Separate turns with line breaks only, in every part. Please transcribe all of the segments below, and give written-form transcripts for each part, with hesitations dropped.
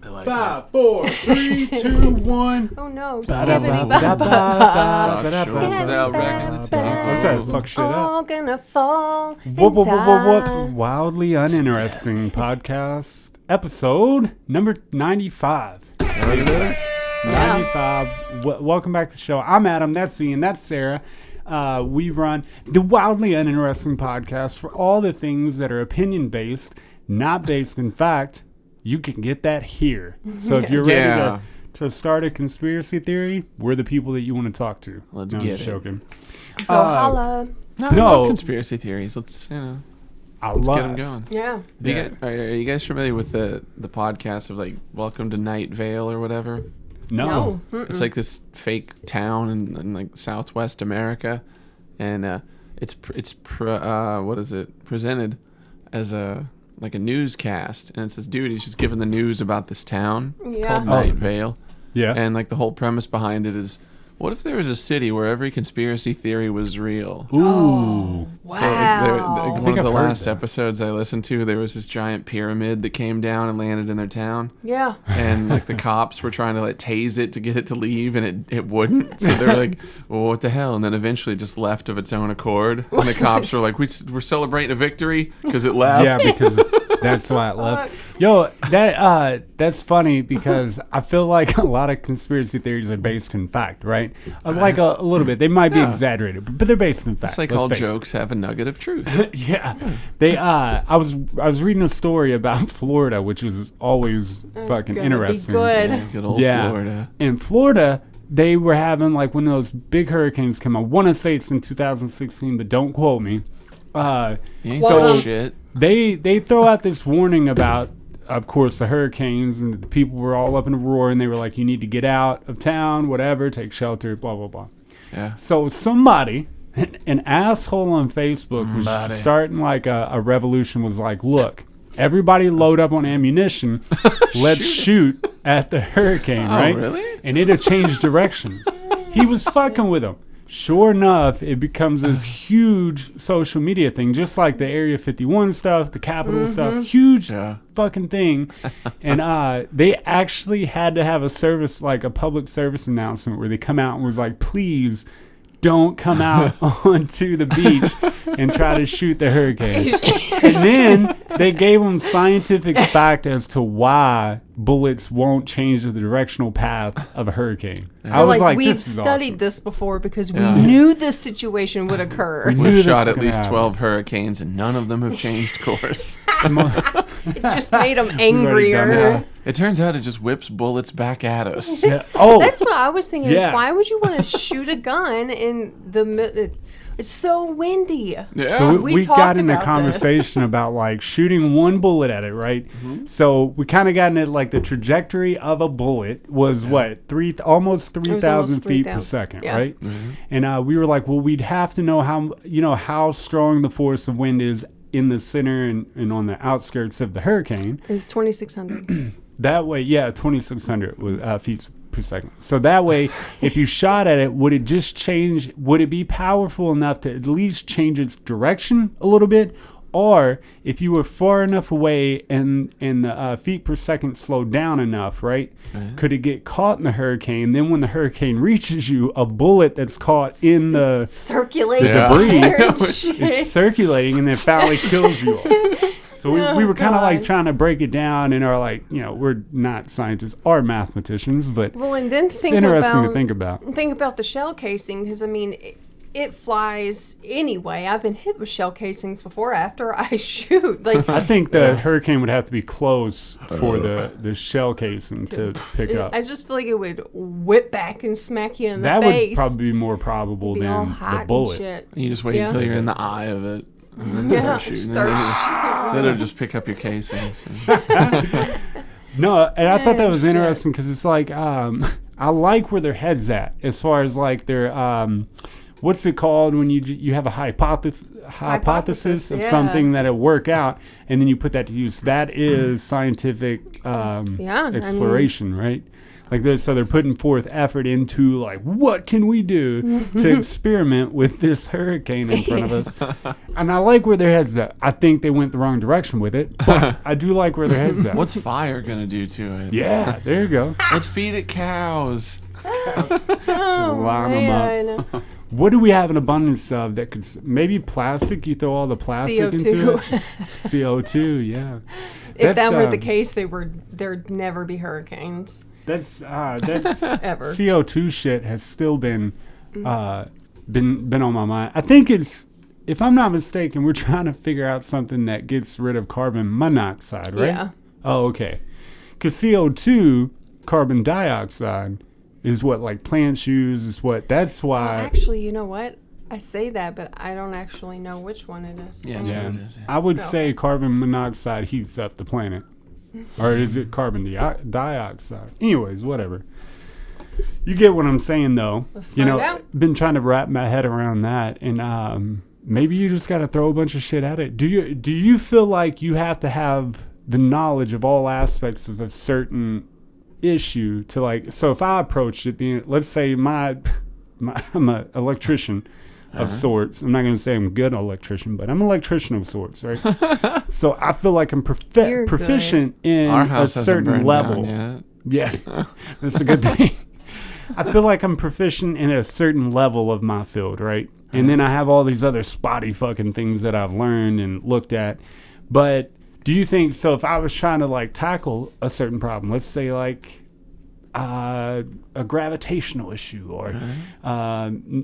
Like
5, 4, 3, 2, 1.
Oh no.
Stop
Fuck shit up.
All gonna fall and
What?
die.
Wildly Uninteresting podcast episode number 95.
Is that what it is?
95. Welcome back to the show. I'm Adam. That's Ian. That's Sarah. We run the Wildly Uninteresting podcast for all the things that are opinion based, not based in fact. You can get that here. So if you're ready to start a conspiracy theory, we're the people that you want to talk to.
Let's
No, I'm
get
just
it.
joking.
So holla.
No conspiracy theories. Let's
I
get
love
them going.
Yeah.
Are you guys familiar with the podcast of like Welcome to Nightvale or whatever?
No.
It's like this fake town in like Southwest America, and it's presented as a newscast, and it's this dude. He's just giving the news about this town called Nightvale.
Yeah.
And like the whole premise behind it is, what if there was a city where every conspiracy theory was real?
Ooh.
Wow.
So like one of the
I've heard
last
that.
episodes I listened to, there was this giant pyramid that came down and landed in their town.
Yeah.
And like the cops were trying to like tase it to get it to leave, and it wouldn't. So they were like, well, what the hell? And then eventually just left of its own accord. And the cops were like, we're celebrating a victory because it left.
Yeah, because that's why it left. Yo, that's funny because I feel like a lot of conspiracy theories are based in fact, right? Like a little bit. They might be exaggerated, but they're based in fact.
It's like all jokes have a nugget of truth.
Yeah. They I was reading a story about Florida, which was always fucking interesting.
Good.
Yeah, good old Florida.
In Florida, they were having like one of those big hurricanes come. I want to say it's in 2016, but don't quote me.
You ain't
So-
saying shit.
They throw out this warning about, of course, the hurricanes, and the people were all up in a roar, and they were like, you need to get out of town, whatever, take shelter, blah, blah, blah.
Yeah.
So somebody, an asshole on Facebook, was starting like a revolution, was like, look, everybody load up on ammunition, let's shoot at the hurricane, right?
Really?
And it'll change directions. He was fucking with them. Sure enough, it becomes this huge social media thing, just like the Area 51 stuff, the Capitol stuff, huge fucking thing. And they actually had to have a service, like a public service announcement where they come out and was like, please don't come out onto the beach and try to shoot the hurricane. And then they gave them scientific fact as to why bullets won't change the directional path of a hurricane. I was like,
we've
this is
studied
awesome.
this before because we knew this situation would occur.
We knew
We've
this
shot
was
at
gonna
least
happen.
12 hurricanes, and none of them have changed course.
It just made them
done
angrier.
that.
It turns out it just whips bullets back at us.
Yeah. Oh,
That's what I was thinking.
Yeah.
Is why would you want to shoot a gun in the it's so windy.
Yeah.
so
we
we
talked
got in a
about
conversation about like shooting one bullet at it, right? So we kind of got into like the trajectory of a bullet was what almost 3,000 feet per
3,000.
second,
Yeah.
right? And we were like, well, we'd have to know how strong the force of wind is in the center and on the outskirts of the hurricane.
It was 2,600.
That way, 2,600 feet per second. So that way, if you shot at it, would it just change? Would it be powerful enough to at least change its direction a little bit? Or if you were far enough away and the feet per second slowed down enough, right? Could it get caught in the hurricane? Then when the hurricane reaches you, a bullet that's caught in the
Circulating
debris
air and
is
shit.
circulating and then finally kills you all. So we were kind of like
God.
trying to break it down and are like, we're not scientists or mathematicians, but
Well, and then
it's interesting to think about.
Think about the shell casing, because I mean, it flies anyway. I've been hit with shell casings before after I shoot. Like
I think the hurricane would have to be close for the shell casing to pick up.
I just feel like it would whip back and smack you in the
That
face.
would probably be more probable
Be all
than
hot
the
and
bullet.
shit.
You just wait
Yeah.
until you're in the eye of it, and then
Yeah,
start shooting.
start
Then it'll just pick up your casings.
No, and I thought that was interesting because it's like I like where their head's at as far as like their what's it called when you have a hypothesis of something that'll work out, and then you put that to use. That is scientific exploration, right? Like this, so they're putting forth effort into like, what can we do to experiment with this hurricane in front of us? And I like where their heads at. I think they went the wrong direction with it, but I do like where their heads at.
What's fire gonna do to it?
Yeah, there you go.
Let's feed it cows.
Just line 'em up. What do we have an abundance of that could maybe plastic? You throw all the plastic into it. CO2, yeah.
If that were the case, there'd never be hurricanes.
That's
Ever.
CO2 shit has still been on my mind. I think it's, if I'm not mistaken, we're trying to figure out something that gets rid of carbon monoxide, right?
Yeah.
Oh, okay. Because CO2, carbon dioxide, is what like plants use. That's why.
Well, actually, you know what? I say that, but I don't actually know which one it is.
Yeah,
Yeah,
It is, yeah.
I would say carbon monoxide heats up the planet. Or is it carbon dioxide? Anyways, whatever. You get what I'm saying, though.
Let's
you know,
find out.
been trying to wrap my head around that, and maybe you just got to throw a bunch of shit at it. Do you feel like you have to have the knowledge of all aspects of a certain issue to like? So if I approached it being, let's say I'm an electrician of sorts. I'm not going to say I'm a good electrician, but I'm an electrician of sorts, right? So I feel like I'm proficient in
Our
a
house hasn't
certain
burned
level.
down yet.
Yeah, that's a good thing. I feel like I'm proficient in a certain level of my field, right? And then I have all these other spotty fucking things that I've learned and looked at. But do you think, so if I was trying to like tackle a certain problem, let's say like a gravitational issue or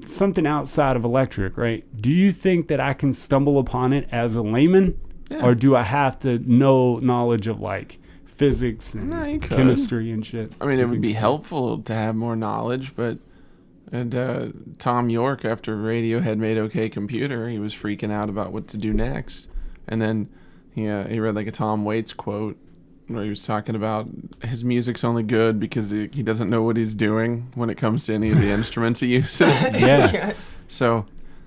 something outside of electric, right? Do you think that I can stumble upon it as a layman?
Yeah.
Or do I have to know knowledge of like physics and
No, you could.
chemistry and shit?
I mean, it would be helpful to have more knowledge, but Tom York, after Radiohead made OK Computer, he was freaking out about what to do next. And then he read like a Tom Waits quote where he was talking about his music's only good because he doesn't know what he's doing when it comes to any of the instruments he uses.
Yeah.
Yes.
So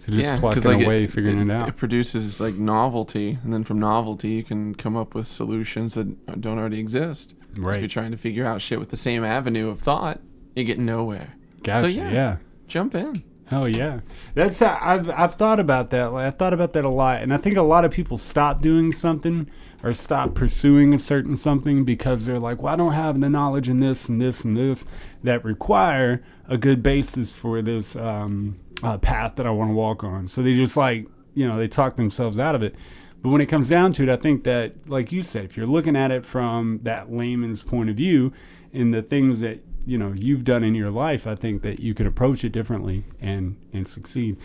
just plucking
like
away, figuring it out.
It produces like novelty, and then from novelty you can come up with solutions that don't already exist.
Right.
If you're trying to figure out shit with the same avenue of thought, you get nowhere.
Gotcha.
So
yeah.
Jump in.
Oh yeah, that's how I've thought about that. Like, I thought about that a lot, and I think a lot of people stop doing something or stop pursuing a certain something because they're like, well, I don't have the knowledge in this and this and this that require a good basis for this path that I want to walk on. So they just like, they talk themselves out of it. But when it comes down to it, I think that, like you said, if you're looking at it from that layman's point of view and the things that you've done in your life, I think that you could approach it differently and succeed.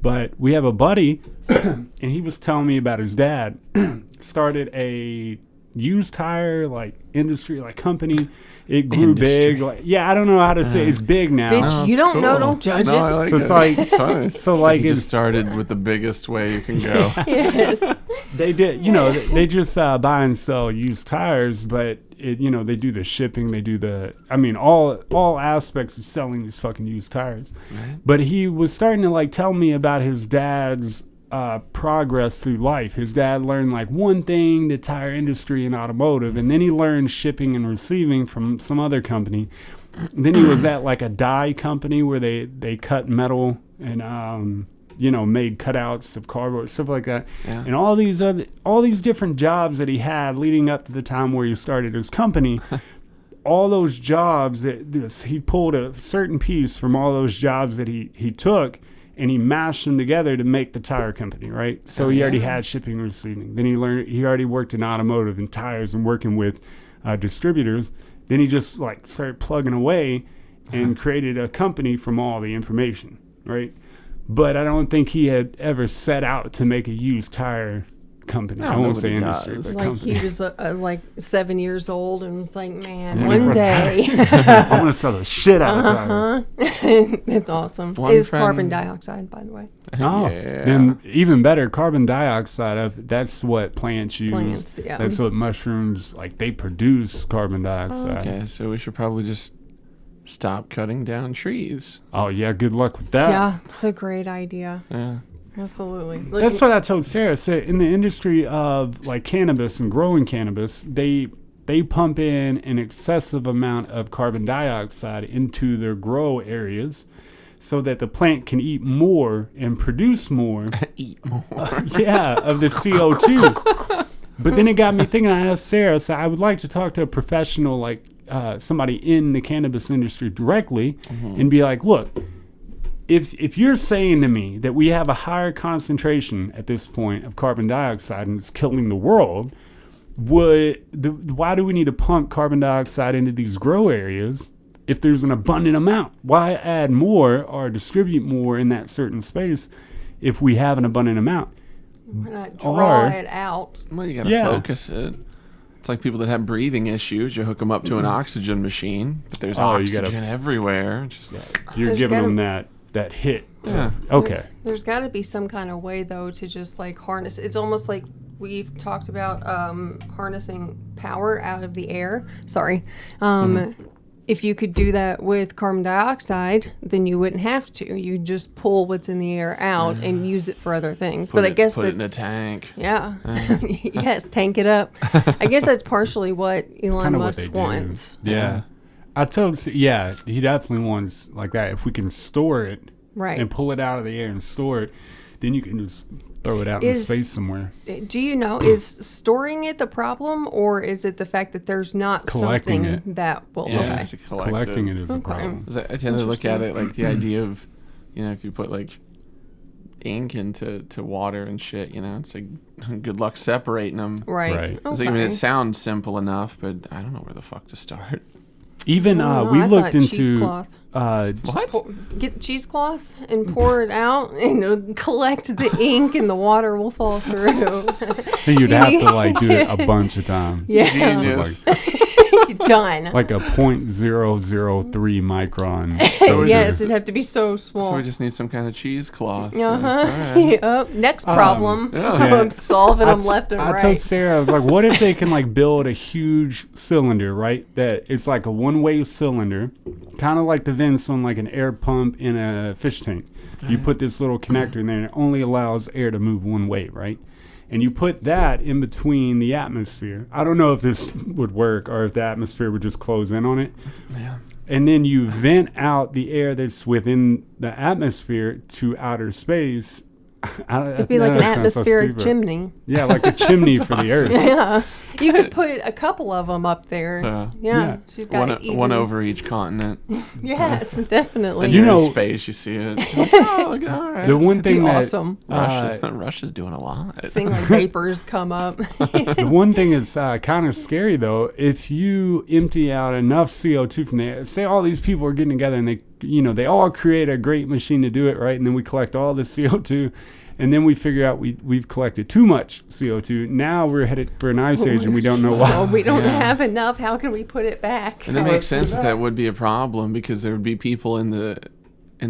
But we have a buddy, and he was telling me about his dad started a used tire industry company. It grew big. I don't know how to say it. It's big now.
Bitch, you don't know, don't judge
No, I
it.
like
So
it.
it's like
It's funny.
so
It's
like
you
it's
just started with the biggest way you can go.
Yes.
they did they just buy and sell used tires, but they do the shipping, they do all aspects of selling these fucking used tires.
Right.
But he was starting to tell me about his dad's progress through life. His dad learned one thing, the tire industry and automotive, and then he learned shipping and receiving from some other company. And then he was at a dye company where they cut metal and made cutouts of cardboard, stuff like that.
Yeah.
And all these different jobs that he had leading up to the time where he started his company. All those jobs he pulled a certain piece from all those jobs that he took, and he mashed them together to make the tire company, right? So he already had shipping and receiving. Then he already worked in automotive and tires and working with distributors. Then he just started plugging away and created a company from all the information, right? But I don't think he had ever set out to make a used tire company.
No,
I won't say
nobody
industry,
does.
but company.
He was 7 years old and was like, man,
Yeah.
one day.
I want to sell the shit out of tires.
It's awesome.
One
It's
friend-
carbon dioxide, by the way.
Oh,
Yeah.
then even better, carbon dioxide. That's what plants use.
Plants, yeah.
That's what mushrooms, they produce carbon dioxide.
Okay, so we should probably just stop cutting down trees.
Oh, yeah, good luck with that.
Yeah, it's a great idea.
Yeah.
Absolutely.
That's what I told Sarah. So in the industry of cannabis and growing cannabis, they they pump in an excessive amount of carbon dioxide into their grow areas so that the plant can eat more and produce more.
Eat more.
Of the CO2. But then it got me thinking. I asked Sarah, so I would like to talk to a professional, like somebody in the cannabis industry directly, and be like, look, if you're saying to me that we have a higher concentration at this point of carbon dioxide and it's killing the world, why do we need to pump carbon dioxide into these grow areas if there's an abundant amount? Why add more or distribute more in that certain space if we have an abundant amount?
Why not draw it out?
Well, you got to focus it. It's like people that have breathing issues. You hook them up to an oxygen machine, but there's oxygen everywhere. Just
you're giving them that hit.
Yeah.
Okay.
There's got to be some kind of way, though, to just like harness. It's almost like we've talked about harnessing power out of the air. Sorry. If you could do that with carbon dioxide, then you wouldn't have to. You just pull what's in the air out and use it for other things. But I guess
put it in a tank.
Yeah. Yes, tank it up. I guess that's partially what Elon Musk wants.
Yeah. He definitely wants like that. If we can store it and pull it out of the air and store it, then you can just throw it out in space somewhere.
Do you know, is storing it the problem, or is it the fact that there's not something that will...
Yeah,
collecting it is the problem.
I tend to look at it like the idea of, if you put like ink into water and shit, it's like good luck separating them.
Right.
Okay. It sounds simple enough, but I don't know where the fuck to start.
Even we looked into
cheesecloth. Get cheesecloth and pour it out and collect the ink and the water will fall through.
You'd have to do it a bunch of times.
Yeah.
Genius.
Done.
Like a 0.003 micron.
Yes, it'd have to be so small.
So we just need some kind of cheesecloth.
Yep. Next problem. I'm solving them left and right.
I told Sarah, I was like, what if they can build a huge cylinder, right? That it's like a one-way cylinder, kind of like the vents on like an air pump in a fish tank. You put this little connector in there and it only allows air to move one way, right? And you put that in between the atmosphere. I don't know if this would work or if the atmosphere would just close in on it.
Yeah.
And then you vent out the air that's within the atmosphere to outer space.
It'd be like an atmospheric chimney.
Yeah, like a chimney for the Earth.
Yeah. You could put a couple of them up there. Yeah. So you've got
one over each continent.
Yes, definitely.
And you're in space, you see it. All right.
The one thing that
awesome.
Russia's doing a lot.
Seeing like vapors come up.
The one thing that's kind of scary though, if you empty out enough CO2 from there, say all these people are getting together and they all create a great machine to do it, right? And then we collect all this CO2. And then we figure out we've collected too much CO2. Now we're headed for an ice age and we don't know why.
Well, we don't have enough. How can we put it back?
And it makes sense that would be a problem because there would be people in the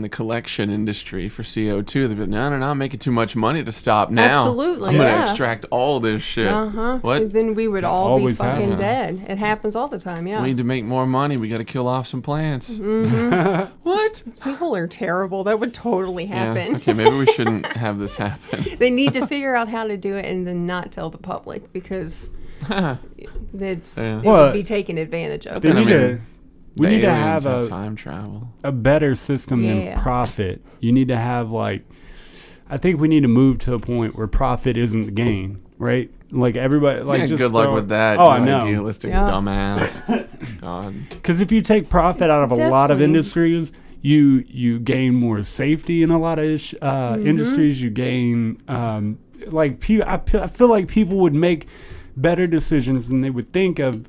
collection industry for CO2. They'd be no, I'm making too much money to stop now.
Absolutely,
I'm going to extract all this shit. What?
And then we would all be fucking dead. It happens all the time,
We need to make more money. We got to kill off some plants.
Mm-hmm.
What?
People are terrible. That would totally happen.
Yeah. Okay, maybe we shouldn't have this happen.
They need to figure out how to do it and then not tell the public because it would be taken advantage of.
We need to have
time travel.
A better system than profit. You need to have I think we need to move to a point where profit isn't the gain, right? Like everybody, just
good luck with that.
Oh, I know.
Idealistic dumbass. God.
Because if you take profit out of a lot of industries, you gain more safety in a lot of industries. You gain I feel like people would make better decisions and they would think of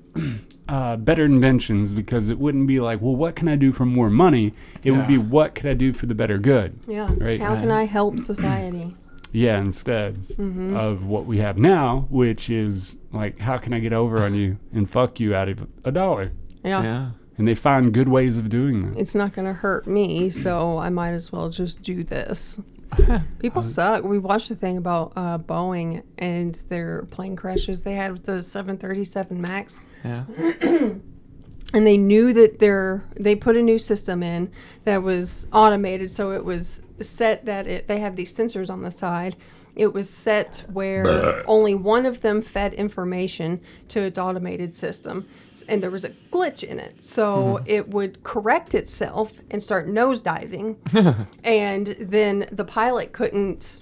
better inventions because it wouldn't be like, well, what can I do for more money? It would be, what could I do for the better good?
Yeah. Right? How can I help society?
Yeah, instead of what we have now, which is like, how can I get over on you and fuck you out of $1?
Yeah.
And they find good ways of doing that.
It's not going to hurt me, so I might as well just do this. People suck. We watched the thing about Boeing and their plane crashes they had with the 737 MAX.
Yeah.
And they knew that they put a new system in that was automated, so it was set that they have these sensors on the side, it was set where only one of them fed information to its automated system, and there was a glitch in it. So it would correct itself and start nosediving, and then the pilot couldn't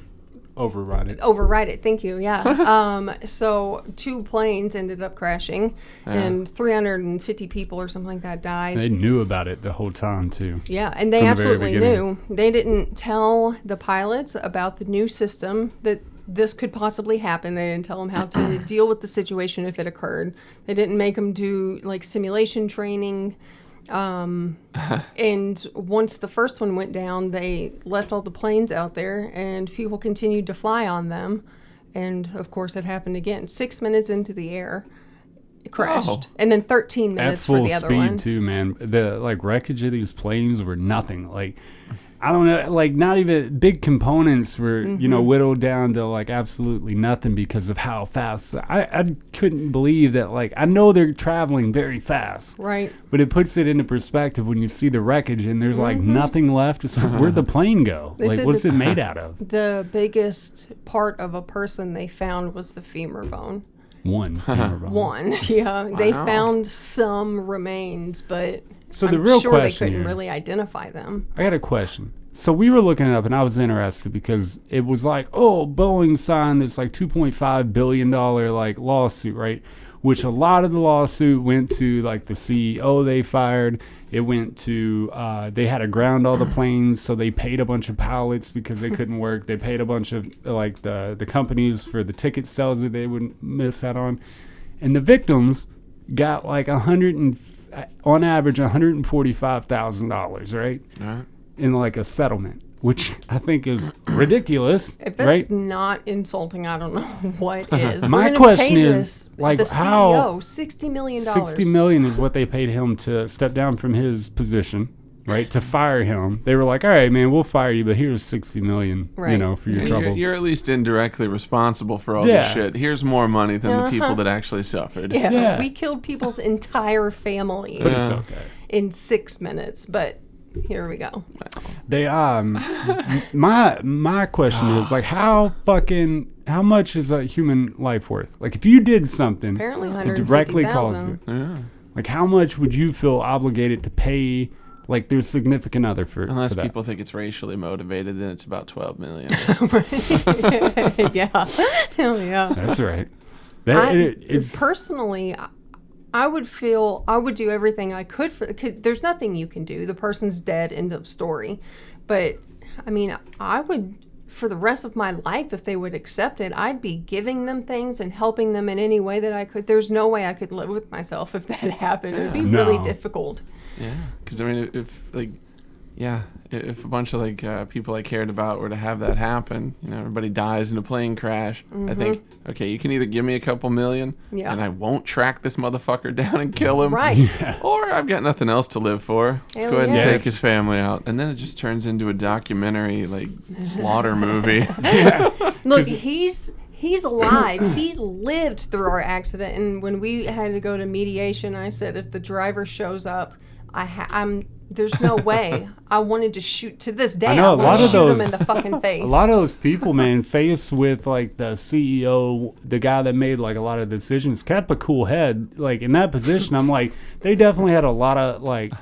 override it. Thank you. Yeah. So 2 planes ended up crashing, and 350 people or something like that died.
They knew about it the whole time too.
Yeah, and they absolutely knew. They didn't tell the pilots about the new system that this could possibly happen. They didn't tell them how to deal with the situation if it occurred. They didn't make them do like simulation training. And once the first one went down, they left all the planes out there and people continued to fly on them. And of course it happened again. 6 minutes into the air, it crashed. And then 13 minutes for the other one.
At full speed too, man. The like wreckage of these planes were nothing. Like, I don't know, like not even big components were, you know, whittled down to like absolutely nothing because of how fast. I couldn't believe that. Like, I know they're traveling very fast,
right?
But it puts it into perspective when you see the wreckage and there's like nothing left. It's like, where'd the plane go? Like, what's it made out of?
The biggest part of a person they found was the femur bone.
One femur bone.
One, yeah. Wow. They found some remains, but
so the real question
they couldn't really identify them.
I got a question. So we were looking it up, and I was interested because it was like, oh, Boeing signed this like $2.5 billion like lawsuit, right? Which a lot of the lawsuit went to like the CEO they fired. It went to they had to ground all the planes, so they paid a bunch of pilots because they couldn't work. They paid a bunch of like the companies for the ticket sales that they would miss out on, and the victims got like on average $145,000, right? In like a settlement, which I think is ridiculous.
If it's not insulting, I don't know what is.
My question is, like,
the
how
CEO $60 million.
$60 million is what they paid him to step down from his position, right? To fire him. They were like, all right, man, we'll fire you, but here's $60 million, you know, for your trouble.
You're at least indirectly responsible for all this shit. Here's more money than the people that actually suffered.
Yeah, we killed people's entire families in 6 minutes, but here we go.
They my question is like, how much is a human life worth? Like, if you did something
apparently
and directly caused it, like how much would you feel obligated to pay like their significant other for
unless
for that?
People think it's racially motivated, then it's about 12 million.
Yeah. Hell yeah.
That's right.
Personally, I would do everything I could because there's nothing you can do. The person's dead, end of story. But I mean, I would, for the rest of my life, if they would accept it, I'd be giving them things and helping them in any way that I could. There's no way I could live with myself if that happened. It would be really difficult.
Yeah, because I mean, if a bunch of like people I cared about were to have that happen, you know, everybody dies in a plane crash. I think, okay, you can either give me a couple million, and I won't track this motherfucker down and kill him,
right?
Or I've got nothing else to live for. Let's go ahead and take his family out, and then it just turns into a documentary, like slaughter movie.
Look, he's alive. He lived through our accident, and when we had to go to mediation, I said, if the driver shows up, there's no way. I wanted to shoot to this day.
I know,
I want to shoot him in the fucking face.
A lot of those people, man, faced with like the CEO, the guy that made like a lot of decisions, kept a cool head. Like in that position, I'm like, they definitely had a lot of like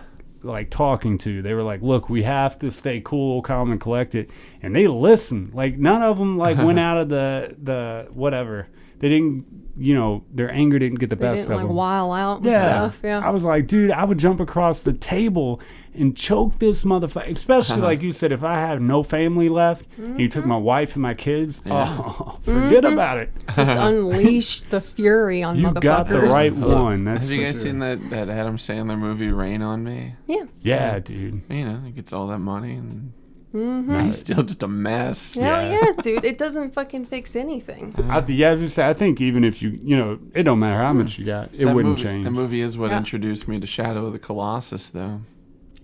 talking to. They were like, look, we have to stay cool, calm, and collected. And they listened. Like none of them like went out of the whatever. They didn't, you know, their anger didn't get the best of them.
Like while out and stuff. Yeah.
I was like, dude, I would jump across the table and choke this motherfucker. Especially like you said, if I have no family left, and you took my wife and my kids, forget about it.
Just unleash the fury on motherfuckers.
You got the right one. That's
have you guys seen that Adam Sandler movie, Rain on Me?
Yeah.
Yeah, dude.
You know, he gets all that money and he's still just a mess.
Hell yeah, dude. It doesn't fucking fix anything.
I think even if you know, it don't matter how much you got, it wouldn't change.
The movie is what introduced me to Shadow of the Colossus, though.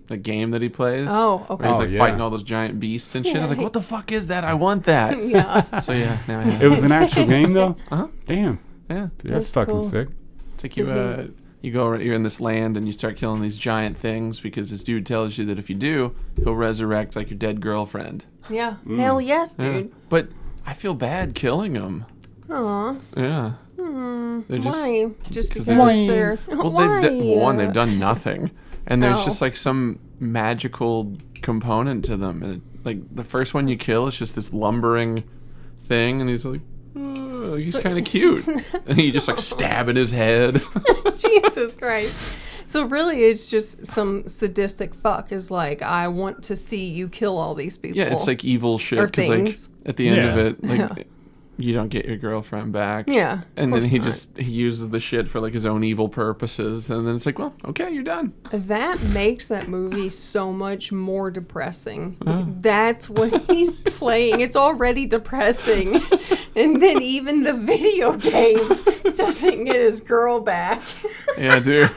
The game that he plays.
Oh, okay.
Where he's fighting all those giant beasts and shit. I was like, what the fuck is that? I want that.
Yeah.
So yeah, now I have.
It was an actual game though? Damn.
Yeah.
Dude, that's fucking
cool.
sick.
It's like you're in this land and you start killing these giant things because this dude tells you that if you do, he'll resurrect like your dead girlfriend.
Yeah. Hell yes, dude.
But I feel bad killing them.
Aw.
Yeah. They're just,
Why? Just because
they're
they're...
well,
Why?
they've done nothing, and there's
Oh.
just like some magical component to them. And like the first one you kill is just this lumbering thing, and he's like, oh, he's kind of cute, and you just like stab in his head.
Jesus Christ. So really, it's just some sadistic fuck is like, I want to see you kill all these people.
Yeah, it's like evil shit
Or
because like
things.
at the end of
Yeah.
it, like you don't get your girlfriend back.
Yeah.
And
of
then
course
he uses the shit for like his own evil purposes, and then it's like, well, okay, you're done.
That makes that movie so much more depressing. That's what he's playing. It's already depressing. And then even the video game doesn't get his girl back.
Yeah, dude.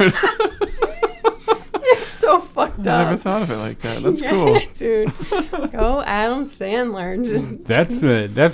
It's so fucked
I never
up.
thought of it like that. That's cool.
Dude. Go Adam Sandler. Just
That's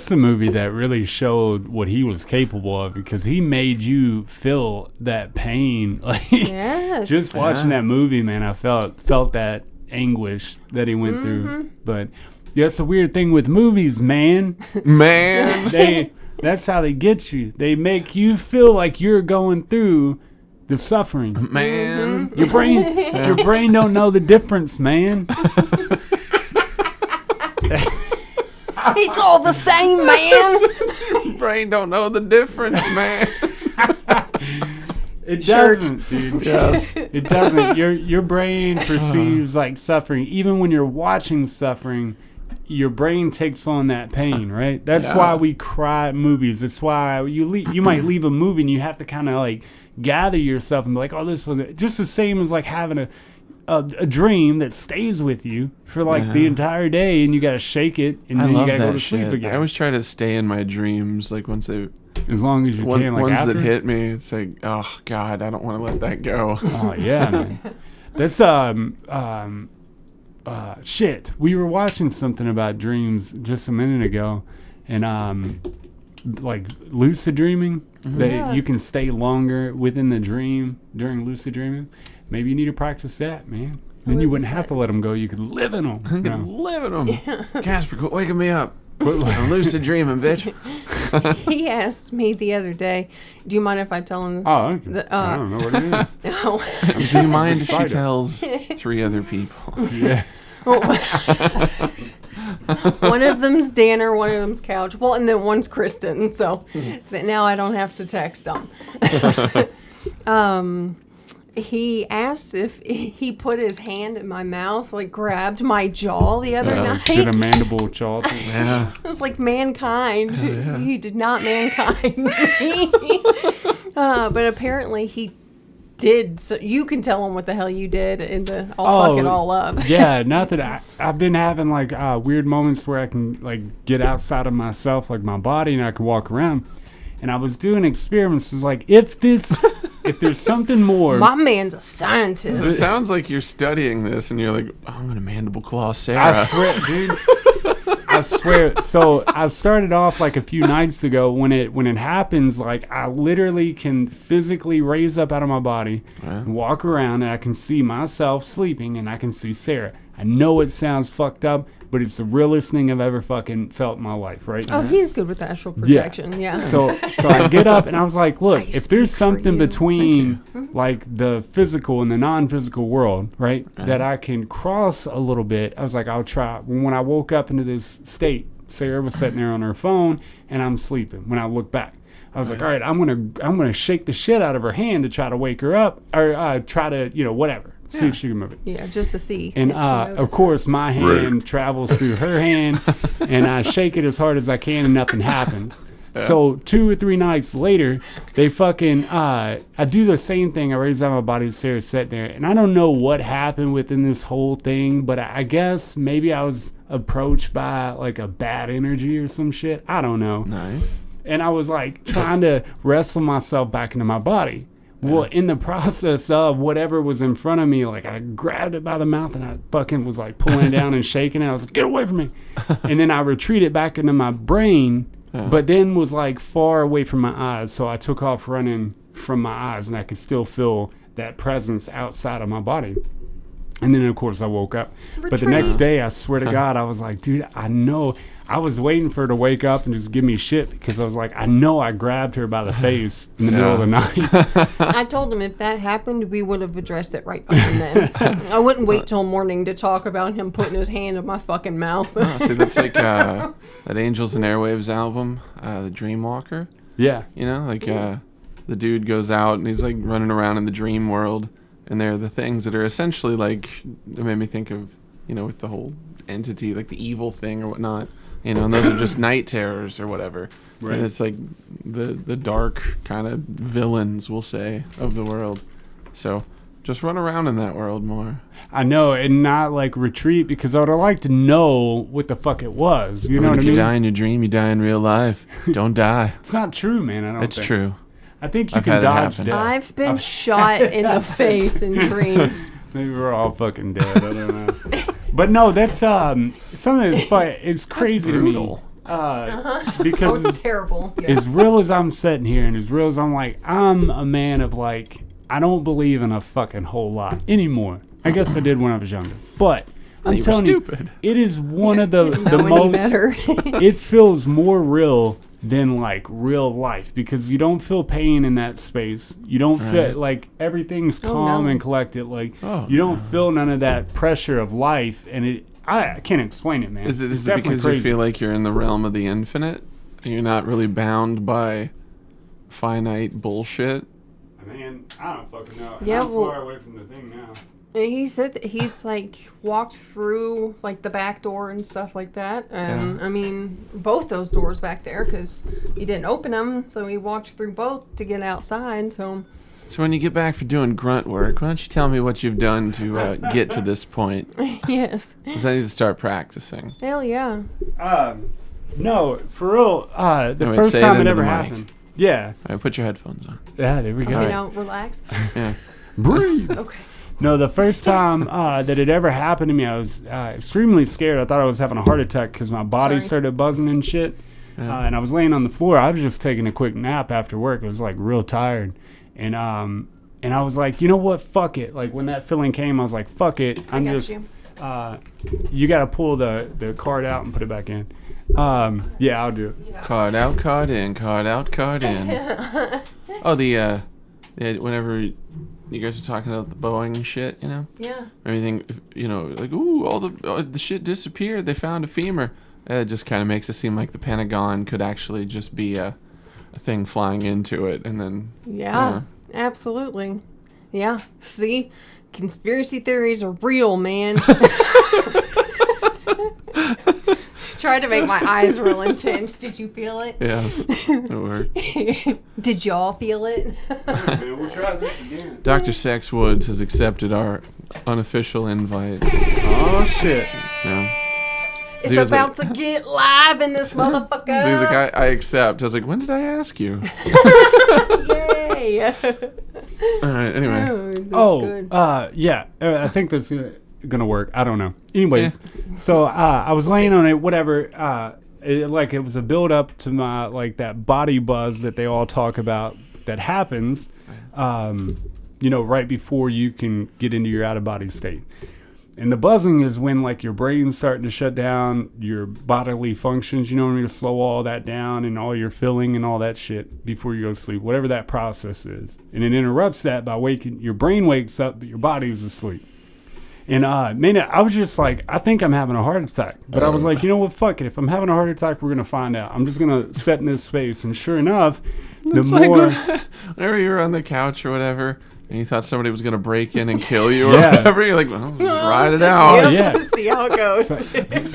the movie that really showed what he was capable of, because he made you feel that pain. Like
yes.
just watching that movie, man, I felt that anguish that he went through. But that's the weird thing with movies, man.
Man.
That's how they get you. They make you feel like you're going through the suffering.
Man.
Your brain don't know the difference, man.
It's all the same, man.
Brain don't know the difference, man.
It
Shirt.
doesn't, dude.
Yes.
It doesn't. Your brain perceives like suffering. Even when you're watching suffering, your brain takes on that pain, right? That's
Yeah.
why we cry at movies. That's why you might leave a movie and you have to kind of like gather yourself and be like, oh, this was just the same as like having a dream that stays with you for like the entire day, and you got to shake it, and
I
then you
love
got to go
that
to sleep
shit.
again.
I always try to stay in my dreams, like once they
As long as you can, like
ones
after.
that hit me, it's like, oh god, I don't want to let that go.
Oh yeah, man. That's shit. We were watching something about dreams just a minute ago, and like lucid dreaming, that
Yeah.
you can stay longer within the dream during lucid dreaming. Maybe you need to practice that, man. Then
What
you
is
wouldn't have
that?
to let them go. You could live in them.
I can live in them. Casper, quit waking me up.
But,
I'm lucid dreaming, bitch.
He asked me the other day, do you mind if I tell him?
oh, okay.
The,
I don't know what it is.
No.
Do you mind if she
Excited.
tells 3 other people?
Yeah.
One of them's Danner, one of them's Couch. Well, and then one's Kristen. So that now I don't have to text them. He asked if he put his hand in my mouth, like grabbed my jaw the other night.
Did a mandible jaw thing.
Yeah.
It was like mankind.
yeah.
He did not mankind. But apparently he did. So you can tell him what the hell you did, and I'll fuck it all up.
Yeah, not that I've been having like weird moments where I can like get outside of myself, like my body, and I can walk around. And I was doing experiments. It was like, if there's something more.
My man's a scientist.
It sounds like you're studying this and you're like, oh, I'm gonna mandible claw Sarah.
I swear, dude. I swear. So I started off like a few nights ago when it happens. Like I literally can physically raise up out of my body, and walk around, and I can see myself sleeping, and I can see Sarah. I know it sounds fucked up, but it's the realest thing I've ever fucking felt in my life, right?
Oh, he's good with astral projection. Yeah.
So I get up and I was like, look,
I
if there's
speak for
something
you.
between like the physical and the non-physical world, right, that I can cross a little bit, I was like, I'll try. When I woke up into this state, Sarah was sitting there on her phone and I'm sleeping. When I look back, I was like, all right, I'm gonna shake the shit out of her hand to try to wake her up, or try to, whatever, see if she can move it.
Yeah, just to see.
And
if she
of
notices.
course, my hand travels through her hand, and I shake it as hard as I can, and nothing happens. So 2 or 3 nights later, they fucking I do the same thing. I raise out my body. Sarah's sitting there, and I don't know what happened within this whole thing, but I guess maybe I was approached by like a bad energy or some shit. I don't know.
Nice.
And I was like trying to wrestle myself back into my body. Well, in the process of whatever was in front of me, like I grabbed it by the mouth and I fucking was like pulling it down and shaking it. I was like, get away from me. And then I retreated back into my brain, but then was like far away from my eyes. So I took off running from my eyes, and I could still feel that presence outside of my body. And then, of course, I woke up. But the next day, I swear to God, I was like, dude, I know. I was waiting for her to wake up and just give me shit because I was like, I know I grabbed her by the face in the middle of the night.
I told him if that happened, we would have addressed it right fucking then. I wouldn't wait till morning to talk about him putting his hand in my fucking mouth.
Oh, see, that's like that Angels and Airwaves album, The Dreamwalker.
Yeah.
You know, like the dude goes out and he's like running around in the dream world, and they're the things that are essentially like, it made me think of, you know, with the whole entity, like the evil thing or whatnot. You know, and those are just night terrors or whatever. Right. And it's like the dark kind of villains, we'll say, of the world. So just run around in that world more.
I know, and not like retreat, because I would have liked to know what the fuck it was. You know what I mean?
If you die in your dream, you die in real life. Don't die.
It's not true, man. I don't think.
It's true.
I think you can dodge death.
I've been shot in the face in dreams.
Maybe we're all fucking dead. I don't know. But no, that's something that's fun. It's crazy to me. Because
it's terrible. Yeah.
As real as I'm sitting here and as real as I'm like, I'm a man of like, I don't believe in a fucking whole lot anymore. I guess I did when I was younger. But I'm telling you, it is one of the most, it feels more real than like real life, because you don't feel pain in that space. You don't feel like everything's calm and collected. Like you don't feel none of that pressure of life, and I can't explain it, man.
Is it because you feel like you're in the realm of the infinite? And you're not really bound by finite bullshit?
Man, I don't fucking know.
Yeah,
I'm far away from the thing now.
He said that he's like walked through like the back door and stuff like that. And I mean, both those doors back there, because he didn't open them. So he walked through both to get outside. So
when you get back for doing grunt work, why don't you tell me what you've done to get to this point?
Yes.
Because I need to start practicing.
Hell yeah.
No, for real, the first time it ever happened. Yeah.
All right, put your headphones on.
Yeah, there we go.
You know, relax.
Yeah.
Breathe.
Okay.
No, the first time that it ever happened to me, I was extremely scared. I thought I was having a heart attack because my body started buzzing and shit. And I was laying on the floor. I was just taking a quick nap after work. I was like real tired. And I was like, you know what? Fuck it. Like when that feeling came, I was like, fuck it. You got to pull the card out and put it back in. Yeah, I'll do it.
Card out, card in, card out, card in. Oh, whenever you guys are talking about the Boeing shit, you know?
Yeah.
Everything, you know, like, ooh, all the shit disappeared. They found a femur. It just kind of makes it seem like the Pentagon could actually just be a thing flying into it, and then...
Yeah, absolutely. Yeah, see? Conspiracy theories are real, man. Tried to make my eyes real intense. Did you feel it?
Yes, it worked.
Did y'all feel it?
We'll try this again.
Dr. Sex Woods has accepted our unofficial invite.
Oh, shit.
Yeah.
It's about to get live in this motherfucker.
So he's like, I accept. I was like, when did I ask you?
Yay.
All right, anyway.
Yeah. I think that's gonna work. I don't know. Anyways, so I was laying on it, whatever. It was a build up to my like that body buzz that they all talk about that happens, right before you can get into your out of body state. And the buzzing is when like your brain's starting to shut down, your bodily functions, when you slow all that down and all your feeling and all that shit before you go to sleep, whatever that process is. And it interrupts that by your brain wakes up, but your body is asleep. And I was just like, I think I'm having a heart attack. But I was like, you know what, fuck it. If I'm having a heart attack, we're going to find out. I'm just going to sit in this space. And sure enough,
whenever you were on the couch or whatever, and you thought somebody was going to break in and kill you or whatever, you're like, well, just ride it out.
See how it goes.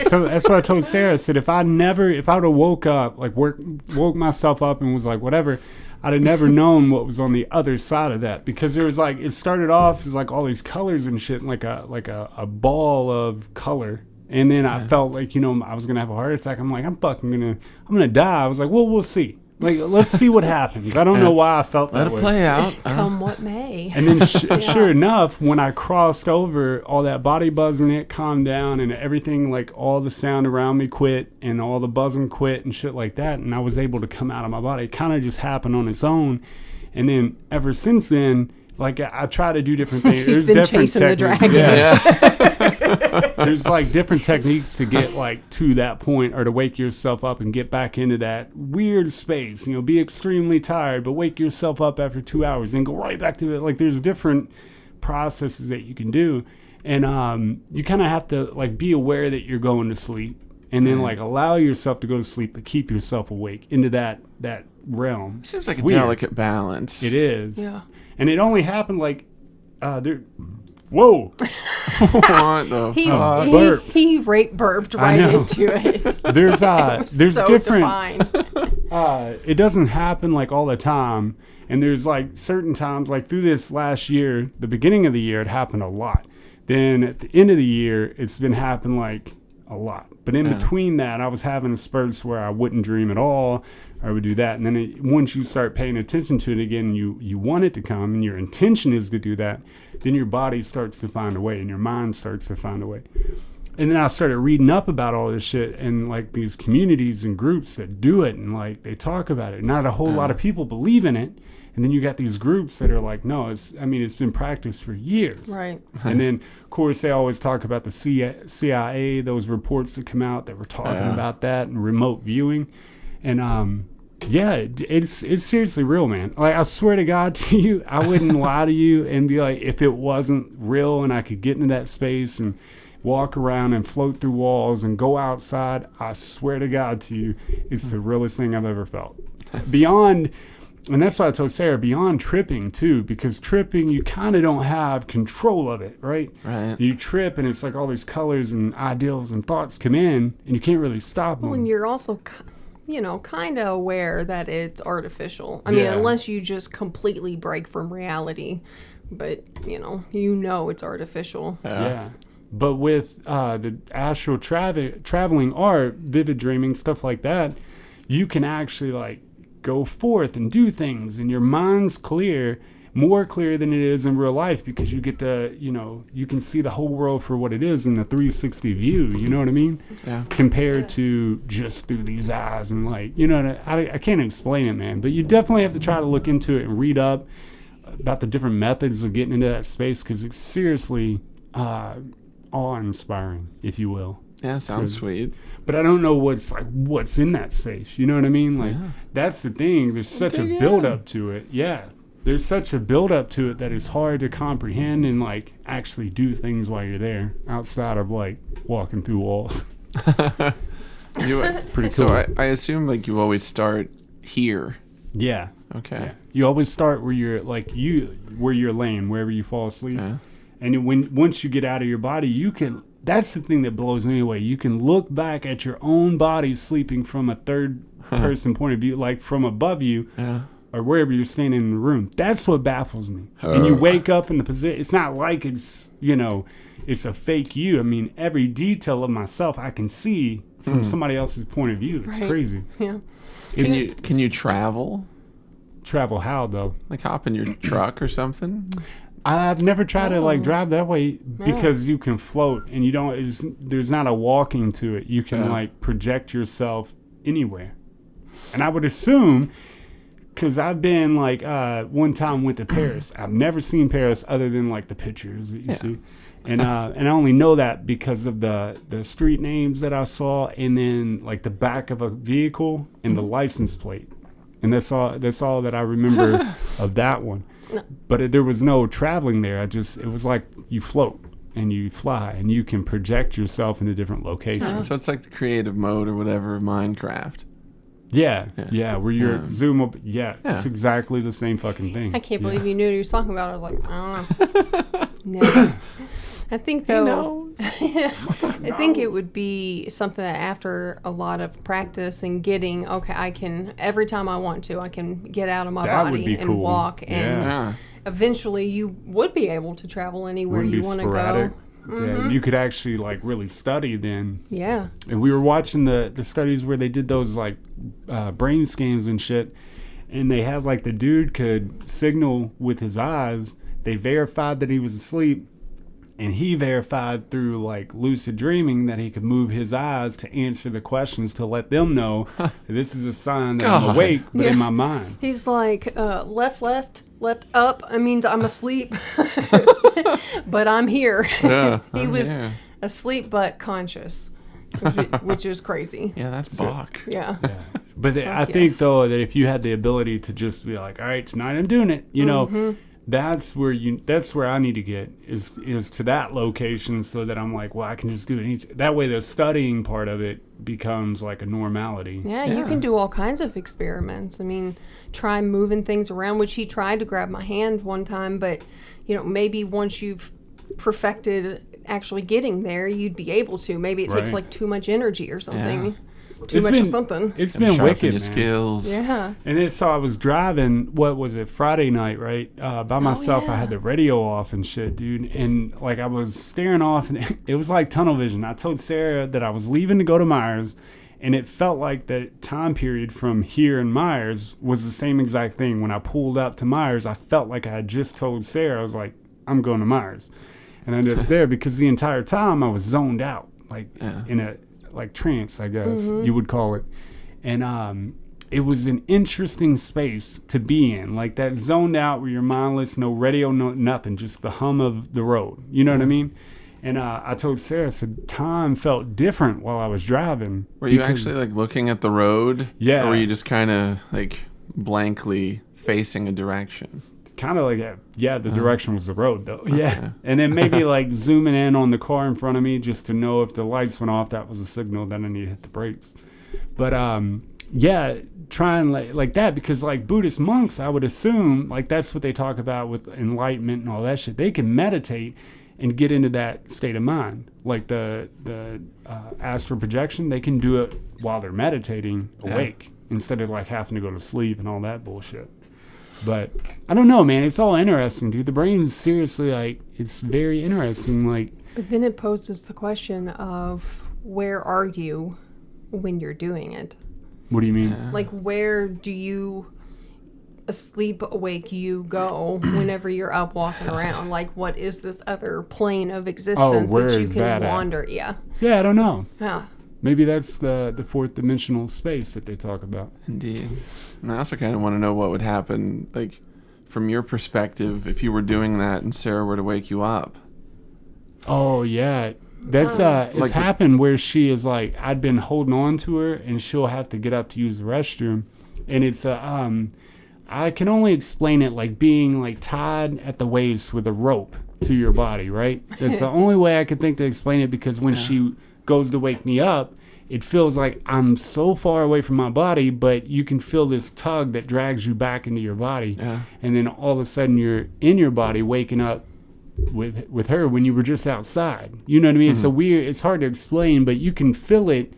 So that's what I told Sarah. I said, if I would have woke up, like woke myself up and was like, whatever, I'd have never known what was on the other side of that, because there was like, it started off as like all these colors and shit, like a ball of color. And then I felt like, I was going to have a heart attack. I'm like, I'm going to die. I was like, well, we'll see. Like, let's see what happens. I don't know why I felt that way.
Let it play out.
Come what may.
And then sure enough, when I crossed over, all that body buzzing, it calmed down, and everything, like all the sound around me quit, and all the buzzing quit and shit like that. And I was able to come out of my body. It kind of just happened on its own. And then ever since then, Like I try to do different things.
He's
There's
been
different
chasing the
techniques.
dragon.
Yeah.
There's like different techniques to get like to that point, or to wake yourself up and get back into that weird space. You know, be extremely tired, but wake yourself up after 2 hours and go right back to it. Like there's different processes that you can do, and you kind of have to like be aware that you're going to sleep, and then like allow yourself to go to sleep, but keep yourself awake into that realm.
Seems like
It's
a
weird.
delicate balance.
It is.
Yeah.
And it only happened like there. Whoa.
What the fuck?
Burp.
He burped
I
right
know.
into it.
There's there's
so
different
defined.
it doesn't happen like all the time, and there's like certain times, like through this last year, the beginning of the year it happened a lot, then at the end of the year it's been happening like a lot, but in between that I was having spurts where I wouldn't dream at all. I would do that, and then once you start paying attention to it again, you want it to come, and your intention is to do that, then your body starts to find a way, and your mind starts to find a way. And then I started reading up about all this shit, and like these communities and groups that do it, and like they talk about it. Not a whole lot of people believe in it, and then you got these groups that are like, no, it's been practiced for years.
Right.
And then, of course, they always talk about the CIA, those reports that come out that were talking about that, and remote viewing. And it's seriously real, man. Like, I swear to God to you, I wouldn't lie to you and be like, if it wasn't real and I could get into that space and walk around and float through walls and go outside, I swear to God to you, it's the realest thing I've ever felt. Beyond, and that's why I told Sarah, beyond tripping too, because tripping, you kind of don't have control of it, right?
Right.
You trip and it's like all these colors and ideals and thoughts come in and you can't really stop them.
Well, and you're also, kind of aware that it's artificial. I mean, unless you just completely break from reality. But, it's artificial.
Yeah. But with the astral traveling art, vivid dreaming, stuff like that, you can actually like go forth and do things, and your mind's clear, more clear than it is in real life, because you get to, you can see the whole world for what it is in the 360 view, you know what I mean?
Yeah.
Compared to just through these eyes and like, I can't explain it, man, but you definitely have to try to look into it and read up about the different methods of getting into that space, because it's seriously awe-inspiring, if you will.
Yeah, sounds sweet.
But I don't know what's in that space. You know what I mean? Like, that's the thing. There's such a build-up to it. Yeah. There's such a build-up to it that it's hard to comprehend and, like, actually do things while you're there outside of, like, walking through walls.
It's
pretty cool.
So I assume, like, you always start here.
Yeah.
Okay.
Yeah. You always start where you're, like, where you're laying, wherever you fall asleep.
Yeah.
And once you get out of your body, you can... That's the thing that blows me away. You can look back at your own body sleeping from a third-person point of view, like from above you, or wherever you're standing in the room. That's what baffles me. And you wake up in the position. It's not like it's, it's a fake you. I mean, every detail of myself I can see from somebody else's point of view. It's crazy.
Yeah.
Can you travel?
Travel how, though?
Like hop in your truck or something?
I've never tried to like drive that way because you can float and you don't. There's not a walking to it. You can like project yourself anywhere, and I would assume, because I've been like one time went to Paris. I've never seen Paris other than like the pictures that you see, and I only know that because of the street names that I saw, and then like the back of a vehicle and the license plate, and that's all that I remember of that one. But there was no traveling there. It was like you float and you fly and you can project yourself into different locations.
So it's like the creative mode or whatever of Minecraft.
Yeah, where you're zoom up. Yeah, it's exactly the same fucking thing.
I can't believe you knew what he was talking about. I was like, I don't know. Never. I think, though, I think it would be something that after a lot of practice and getting, I can, every time I want to, I can get out of my body and walk. And eventually you would be able to travel anywhere you want to go.
Yeah, you could actually like really study then.
Yeah.
And we were watching the studies where they did those like brain scans and shit, and they had like the dude could signal with his eyes. They verified that he was asleep, And he verified through like lucid dreaming that he could move his eyes to answer the questions to let them know that this is a sign that I'm awake, but in my mind.
He's like, left, up. I mean, I'm asleep, but I'm here.
Yeah.
He was asleep but conscious, which is crazy.
Yeah, that's Bach.
Yeah.
But I think, though, that if you had the ability to just be like, all right, tonight I'm doing it, you know, that's where I need to get is to that location so that I'm like, well, I can just do it. That way the studying part of it becomes like a normality.
Yeah, you can do all kinds of experiments. I mean, try moving things around, which he tried to grab my hand one time, but, you know, maybe once you've perfected actually getting there, you'd be able to. Maybe it takes like too much energy or something.
Yeah.
Too much of something.
It's been wicked, man.
Skills.
Yeah.
And so I was driving, what was it, Friday night, right? By myself. I had the radio off and shit, dude. And like I was staring off and it was like tunnel vision. I told Sarah that I was leaving to go to Myers, and it felt like the time period from here in Myers was the same exact thing. When I pulled up to Myers, I felt like I had just told Sarah, I was like, I'm going to Myers. And I ended up there because the entire time I was zoned out, like in a like trance, I guess you would call it. And it was an interesting space to be in, like that zoned out where you're mindless, no radio, no nothing, just the hum of the road. You know what I mean? And I told Sarah, I said, time felt different while I was driving.
Were you actually like looking at the road?
Yeah.
Or were you just kind of like blankly facing a direction?
Kind of like, the direction was the road, though. Yeah. And then maybe like zooming in on the car in front of me just to know if the lights went off, that was a signal, then I need to hit the brakes. But trying like that, because like Buddhist monks, I would assume, like that's what they talk about with enlightenment and all that shit. They can meditate and get into that state of mind. Like the astral projection, they can do it while they're meditating awake instead of like having to go to sleep and all that bullshit. But I don't know, man. It's all interesting, dude. The brain's seriously, like, it's very interesting. Like,
but then it poses the question of where are you when you're doing it?
What do you mean?
Like, where do you asleep, awake, you go whenever you're up walking around? Like, what is this other plane of existence that you can wander? Yeah.
Yeah, I don't know.
Yeah.
Maybe that's the fourth dimensional space that they talk about.
Indeed. And I also kind of want to know what would happen, like, from your perspective, if you were doing that and Sarah were to wake you up.
Oh, yeah. That's it's like happened where she is like, I'd been holding on to her and she'll have to get up to use the restroom. And it's I can only explain it like being like tied at the waist with a rope to your body, right? That's the only way I could think to explain it, because when she goes to wake me up, it feels like I'm so far away from my body, but you can feel this tug that drags you back into your body. Yeah. And then all of a sudden you're in your body waking up with her when you were just outside. You know what I mean? It's so weird. It's hard to explain, but you can feel it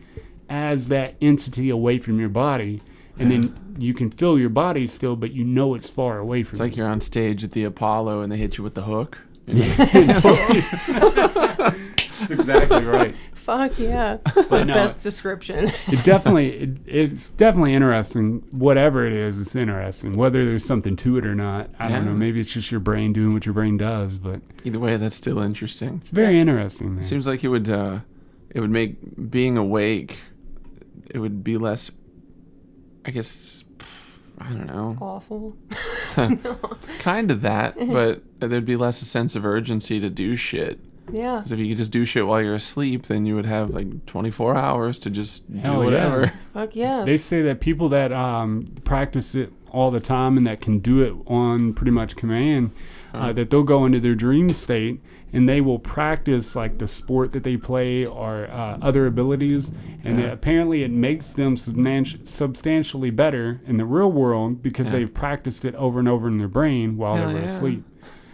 as that entity away from your body. And then you can feel your body still, but you know it's far away from you.
It's like you're on stage at the Apollo and they hit you with the hook.
That's exactly right.
Fuck yeah. That's the best description.
It's definitely interesting. Whatever it is, it's interesting. Whether there's something to it or not, I don't know. Maybe it's just your brain doing what your brain does, but
either way, that's still interesting.
It's very interesting, man.
It seems like it would make being awake, it would be less, I guess, I don't know.
Awful.
Kind of that, but there'd be less a sense of urgency to do shit.
Yeah.
Because if you could just do shit while you're asleep, then you would have like 24 hours to just do whatever.
Yeah.
Fuck yes.
They say that people that practice it all the time and that can do it on pretty much command, that they'll go into their dream state and they will practice like the sport that they play or other abilities, and apparently it makes them substantially better in the real world because they've practiced it over and over in their brain while they were asleep.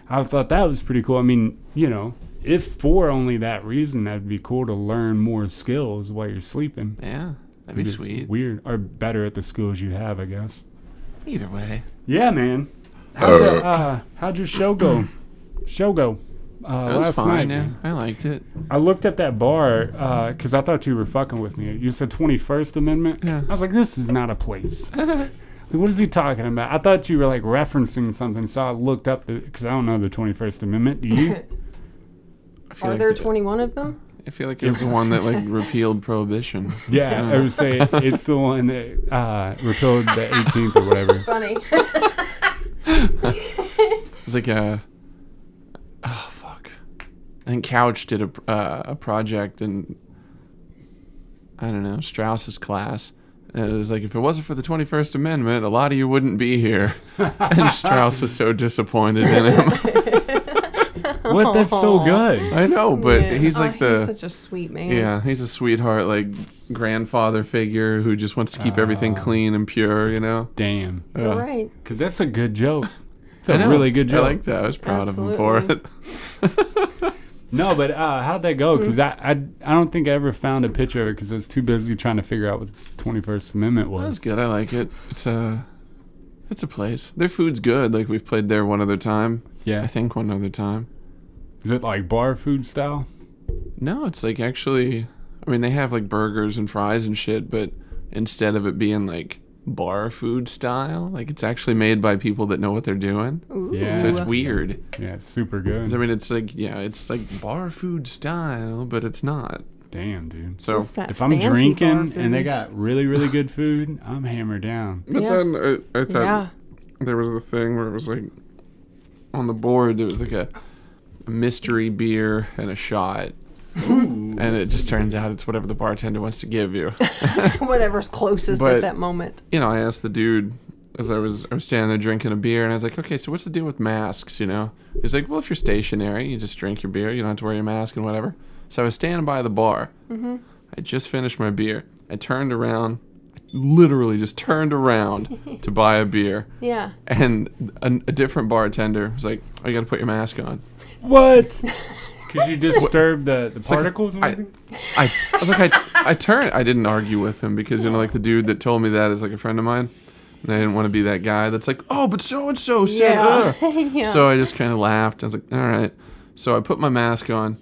I thought that was pretty cool. I mean, you know, if for only that reason, that'd be cool to learn more skills while you're sleeping.
Yeah, that'd be sweet.
Weird, or better at the skills you have, I guess.
Either way.
Yeah, man. How'd your show go?
It was
last
fine,
night,
I liked it.
I looked at that bar because I thought you were fucking with me. You said 21st Amendment?
Yeah.
I was like, this is not a place. What is he talking about? I thought you were like referencing something, so I looked up because I don't know the 21st Amendment. Do you?
feel
Are
like
there 21 of them?
I feel like it was the one that like repealed prohibition.
Yeah, I would say it's the one that repealed the 18th or whatever.
Funny.
It's like oh fuck. I think Couch did a project in, I don't know, Strauss's class. And it was like, if it wasn't for the 21st Amendment, a lot of you wouldn't be here. And Strauss was so disappointed in him.
What? That's so good.
I know, but
Yeah.
he's like
he's such a sweet man.
yeah, he's a sweetheart, like grandfather figure who just wants to keep everything clean and pure, you know?
Damn.
You're right.
Because that's a good joke. It's
I
a
know.
really good joke.
I like that. I was proud of him for
Absolutely.
it.
No, but how'd that go? Because I don't think I ever found a picture of it because I was too busy trying to figure out what the 21st Amendment
That was
was.
good. I like it. It's a place. Their food's good. Like we've played there one other time.
Yeah.
I think one other time.
Is it like bar food style?
No, it's like actually, I mean, they have like burgers and fries and shit, but instead of it being like bar food style, like it's actually made by people that know what they're doing.
Ooh.
Yeah.
So it's weird.
Yeah, it's super
'Cause, I
good.
mean, it's like, yeah, it's like bar food style, but it's not.
Damn, dude.
So,
It's that
If I'm
fancy bar
drinking
food.
and they got really, really good food, I'm hammered down.
but
Yeah.
then I thought
Yeah.
there was a thing where it was like on the board, it was like a mystery beer and a shot. And it just turns out it's whatever the bartender wants to give you.
Whatever's closest
But-
at that moment.
You know, I asked the dude as I was standing there drinking a beer, and I was like, okay, so what's the deal with masks, you know? He's like, well, if you're stationary, you just drink your beer. You don't have to wear your mask and whatever. So I was standing by the bar.
Mm-hmm.
I just finished my beer. I turned around, literally just turned around to buy a beer.
Yeah.
And a different bartender was like, oh, you got to put your mask on.
What? Because you disturbed the
like,
particles and
I-
everything?
I was like, I turned. I didn't argue with him because, you know, like the dude that told me that is like a friend of mine. And I didn't want to be that guy that's like, oh, but so-and-so said,
Yeah. Yeah.
So I just kind of laughed. I was like, all right. So I put my mask on.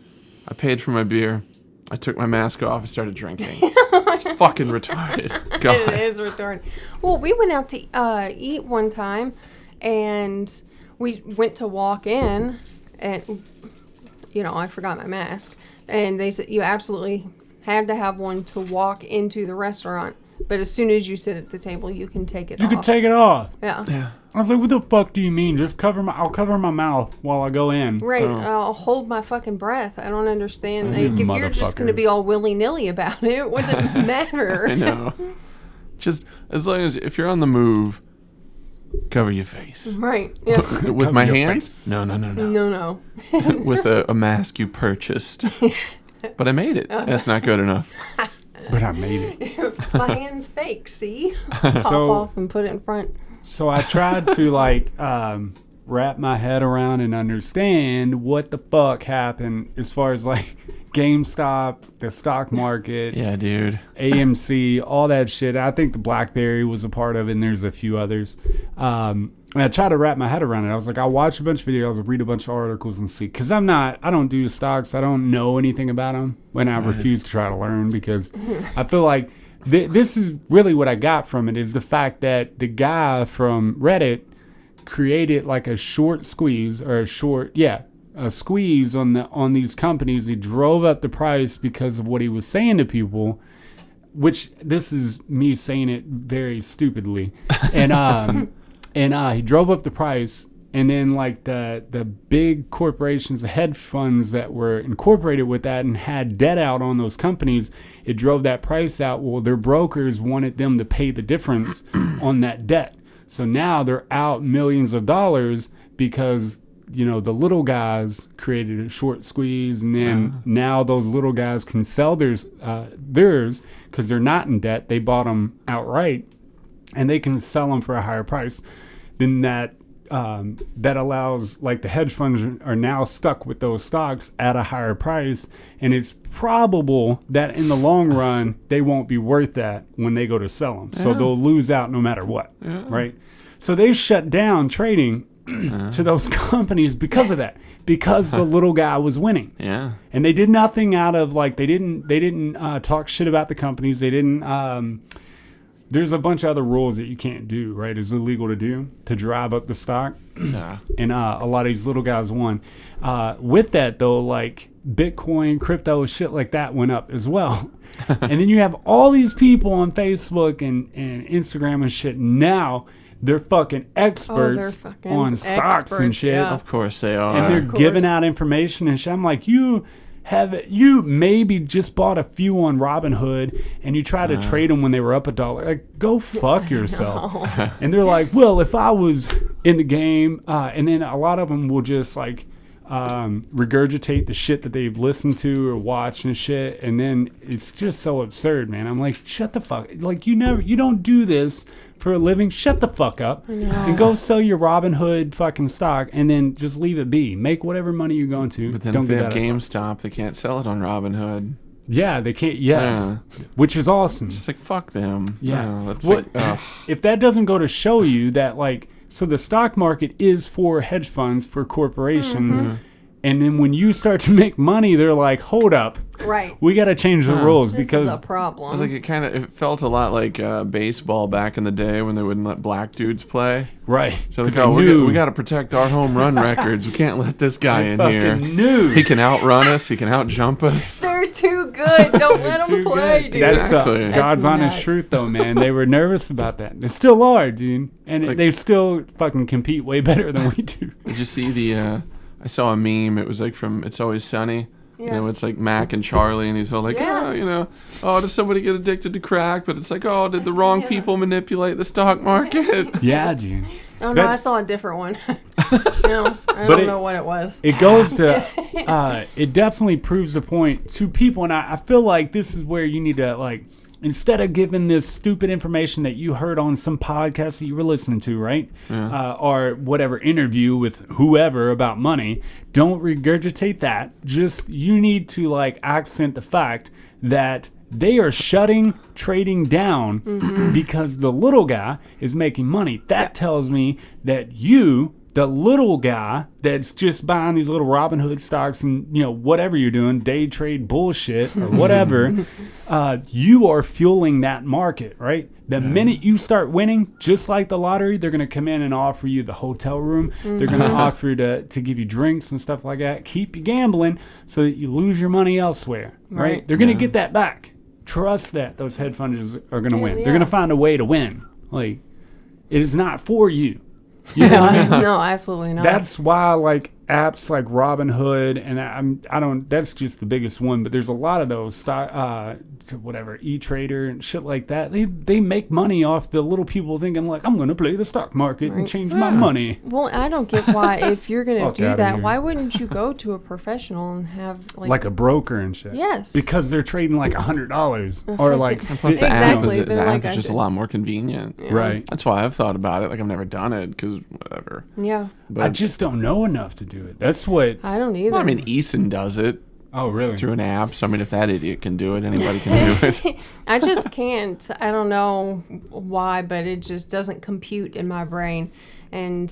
I paid for my beer. I took my mask off and started drinking. It's fucking retarded.
It
God.
is retarded. Well, we went out to eat one time, and we went to walk in, and you know, I forgot my mask, and they said you absolutely had to have one to walk into the restaurant. But as soon as you sit at the table, you can take it
You
off.
could take it off.
Yeah.
Yeah.
I was like, what the fuck do you mean? Just I'll cover my mouth while I go in.
Right.
Oh.
I'll hold my fucking breath. I don't understand.
You
Like, if you're just going to be
motherfuckers.
all willy-nilly about it, what does it matter?
I know. Just as long as if you're on the move, cover your face.
Right. Yeah.
With
Cover
my
your
hands?
face.
No.
No.
With a mask you purchased. But I made it. That's not good enough.
But I made it.
My hand's fake, see? Pop
So-
off and put it in front.
So I tried to like wrap my head around and understand what the fuck happened as far as like GameStop, the stock market,
Yeah, dude.
AMC, all that shit. I think the BlackBerry was a part of it, and there's a few others. And I tried to wrap my head around it. I was like, I'll watch a bunch of videos, I'll read a bunch of articles and see. Because I don't do stocks. I don't know anything about them. And I refuse to try to learn because I feel like this is really what I got from it is the fact that the guy from Reddit created like a short squeeze or a squeeze on these companies. He drove up the price because of what he was saying to people, which this is me saying it very stupidly. And he drove up the price, and then like the big corporations, the hedge funds that were incorporated with that and had debt out on those companies, it drove that price out. Well, their brokers wanted them to pay the difference on that debt. So now they're out millions of dollars because, you know, the little guys created a short squeeze, and then now those little guys can sell theirs because they're not in debt. They bought them outright, and they can sell them for a higher price. Then that allows, like, the hedge funds are now stuck with those stocks at a higher price, and it's probable that in the long run they won't be worth that when they go to sell them. So they'll lose out no matter what, right? So they shut down trading to those companies because of that, because the little guy was winning.
Yeah.
And they did nothing out of, like, they didn't talk shit about the companies. They didn't there's a bunch of other rules that you can't do, right? It's illegal to do, to drive up the stock.
Yeah.
And a lot of these little guys won. With that, though, like, Bitcoin, crypto, shit like that went up as well. And then you have all these people on Facebook and Instagram and shit. Now they're fucking experts on stocks and shit.
Yeah.
Of course they are.
And they're giving out information and shit. I'm like, you maybe just bought a few on Robinhood and you tried to trade them when they were up $1. Like, go fuck yourself. And they're like, well, if I was in the game, and then a lot of them will just like regurgitate the shit that they've listened to or watched and shit, and then it's just so absurd, man. I'm like, shut the fuck, like you don't do this for a living. Shut the fuck up and go sell your Robinhood fucking stock and then just leave it be. Make whatever money you're going to.
But then if they have GameStop, they can't sell it on Robinhood.
Yeah, they can't. Yeah, which is awesome.
Just like fuck them.
Yeah,
that's
if that doesn't go to show you that, like, so the stock market is for hedge funds, for corporations. And then when you start to make money, they're like, hold up.
Right.
We got to change the rules because
this is a problem.
It was like it felt a lot like baseball back in the day when they wouldn't let black dudes play.
Right.
So like, we got to protect our home run records. We can't let this guy in here. He can outrun us. He can outjump us.
They're too good. Don't let them play, dude.
That's
Exactly.
God's honest truth, though, man. They were nervous about that. They still are, dude. And
Like-
they still fucking compete way better than we do.
Did you see the? I saw a meme. It was like from It's Always Sunny.
Yeah.
You know, it's like Mac and Charlie, and he's all like, does somebody get addicted to crack? But it's like, did the wrong people manipulate the stock market?
Yeah, dude.
Oh, no, I saw a different one. No, I don't know what it was.
It goes to, it definitely proves the point to people. And I feel like this is where you need to, like, instead of giving this stupid information that you heard on some podcast that you were listening to, right? Or whatever interview with whoever about money, don't regurgitate that. Just, you need to, like, accent the fact that they are shutting trading down because the little guy is making money. That tells me that you, the little guy that's just buying these little Robinhood stocks and, whatever you're doing, day trade bullshit or whatever, you are fueling that market, right? The minute you start winning, just like the lottery, they're going to come in and offer you the hotel room. They're going to offer to give you drinks and stuff like that. Keep you gambling so that you lose your money elsewhere, right? They're going to get that back. Trust that those hedge funds are going to win. They're going to find a way to win. Like, it is not for you. You know what I mean?
No, absolutely not.
That's why, like, apps like Robinhood, and that's just the biggest one, but there's a lot of those E-Trader and shit like that. They make money off the little people thinking, like, I'm going to play the stock market and change my money.
Well, I don't get why, if you're going to do
outta
that,
here.
why wouldn't you go to a professional and have,
Like a broker and shit.
Yes.
Because they're trading like $100 or like
Plus the
Exactly.
app,
They're like,
is just a lot more convenient.
right.
That's why I've thought about it. Like, I've never done it because whatever.
Yeah.
But
I just don't know enough to do it. That's what.
I don't either.
well, I mean, Eason does it
Oh, really?
through an app. So I mean, if that idiot can do it, anybody can do it.
I just can't. I don't know why, but it just doesn't compute in my brain. And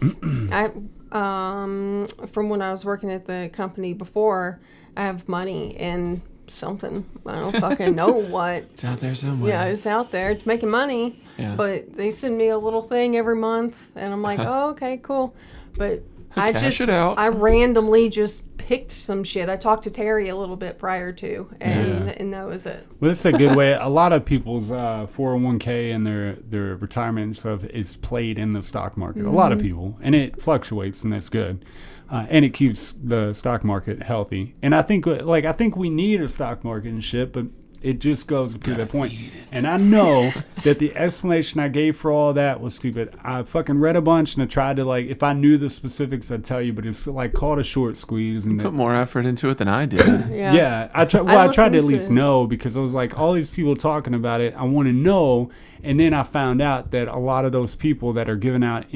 I, from when I was working at the company before, I have money in something. I don't fucking know what.
It's out there somewhere.
Yeah, it's out there. It's making money.
Yeah.
But they send me a little thing every month, and I'm like, oh, okay, cool. But I
Cash it out.
I randomly just picked some shit. I talked to Terry a little bit prior to, and that was it.
Well, that's a good way. A lot of people's 401k and their retirement and stuff is played in the stock market. A lot of people, and it fluctuates, and that's good. And it keeps the stock market healthy. And I think we need a stock market and shit, but it just goes to that point. And I know that the explanation I gave for all that was stupid. I fucking read a bunch and I tried to, like, if I knew the specifics, I'd tell you, but it's like called a short squeeze. And
Put more effort into it than I did.
Yeah.
I tried to at
listened
least
to-
know, because I was like, all these people talking about it, I want to know. And then I found out that a lot of those people that are giving out,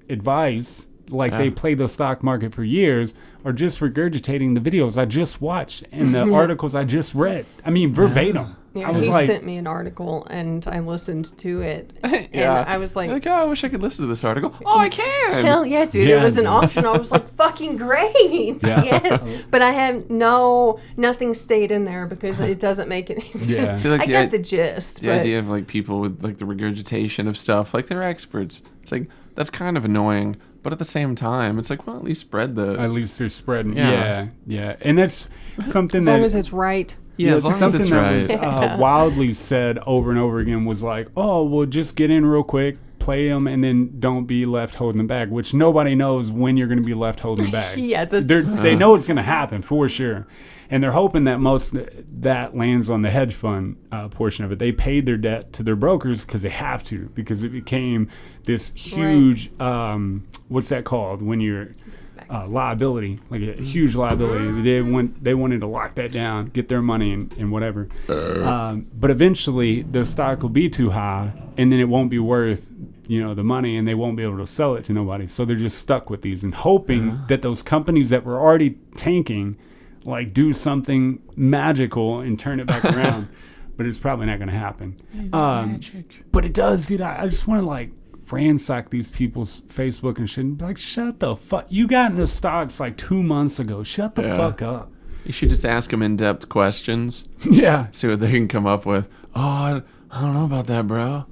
advice, like they play the stock market for years, are just regurgitating the videos I just watched and the articles I just read. I mean, verbatim.
Yeah,
I was
he
like,
sent me an article, and I listened to it.
Yeah.
And I was like,
oh, I wish I could listen to this article. Oh, I can.
hell yeah, dude.
Yeah,
it was an
dude.
option. I was like, fucking great.
Yeah.
Yes. But I have nothing stayed in there because it doesn't make any sense.
Yeah.
See, like
I got the gist.
The
but
idea of like people with like the regurgitation of stuff, like they're experts. It's like that's kind of annoying. But at the same time, it's like, well, at least spread the.
At least they're spreading.
Yeah.
Yeah. And that's something
As long as it's right.
Yeah, as long as it's right.
Something that was wildly said over and over again was like, oh, well, just get in real quick, play them, and then don't be left holding the bag, which nobody knows when you're going to be left holding the bag.
Yeah,
they know it's going to happen for sure. And they're hoping that most that lands on the hedge fund portion of it. They paid their debt to their brokers because they have to, because it became this huge, what's that called when you're liability, like a huge liability. They wanted to lock that down, get their money and whatever. But eventually the stock will be too high, and then it won't be worth the money, and they won't be able to sell it to nobody. So they're just stuck with these and hoping that those companies that were already tanking like do something magical and turn it back around. But it's probably not going to happen.
Magic.
But it does, dude. I just want to like ransack these people's Facebook and shit and be like, shut the fuck. You got into stocks like 2 months ago. Shut the fuck up.
You should just ask them in-depth questions.
Yeah.
See what they can come up with. Oh, I don't know about that, bro.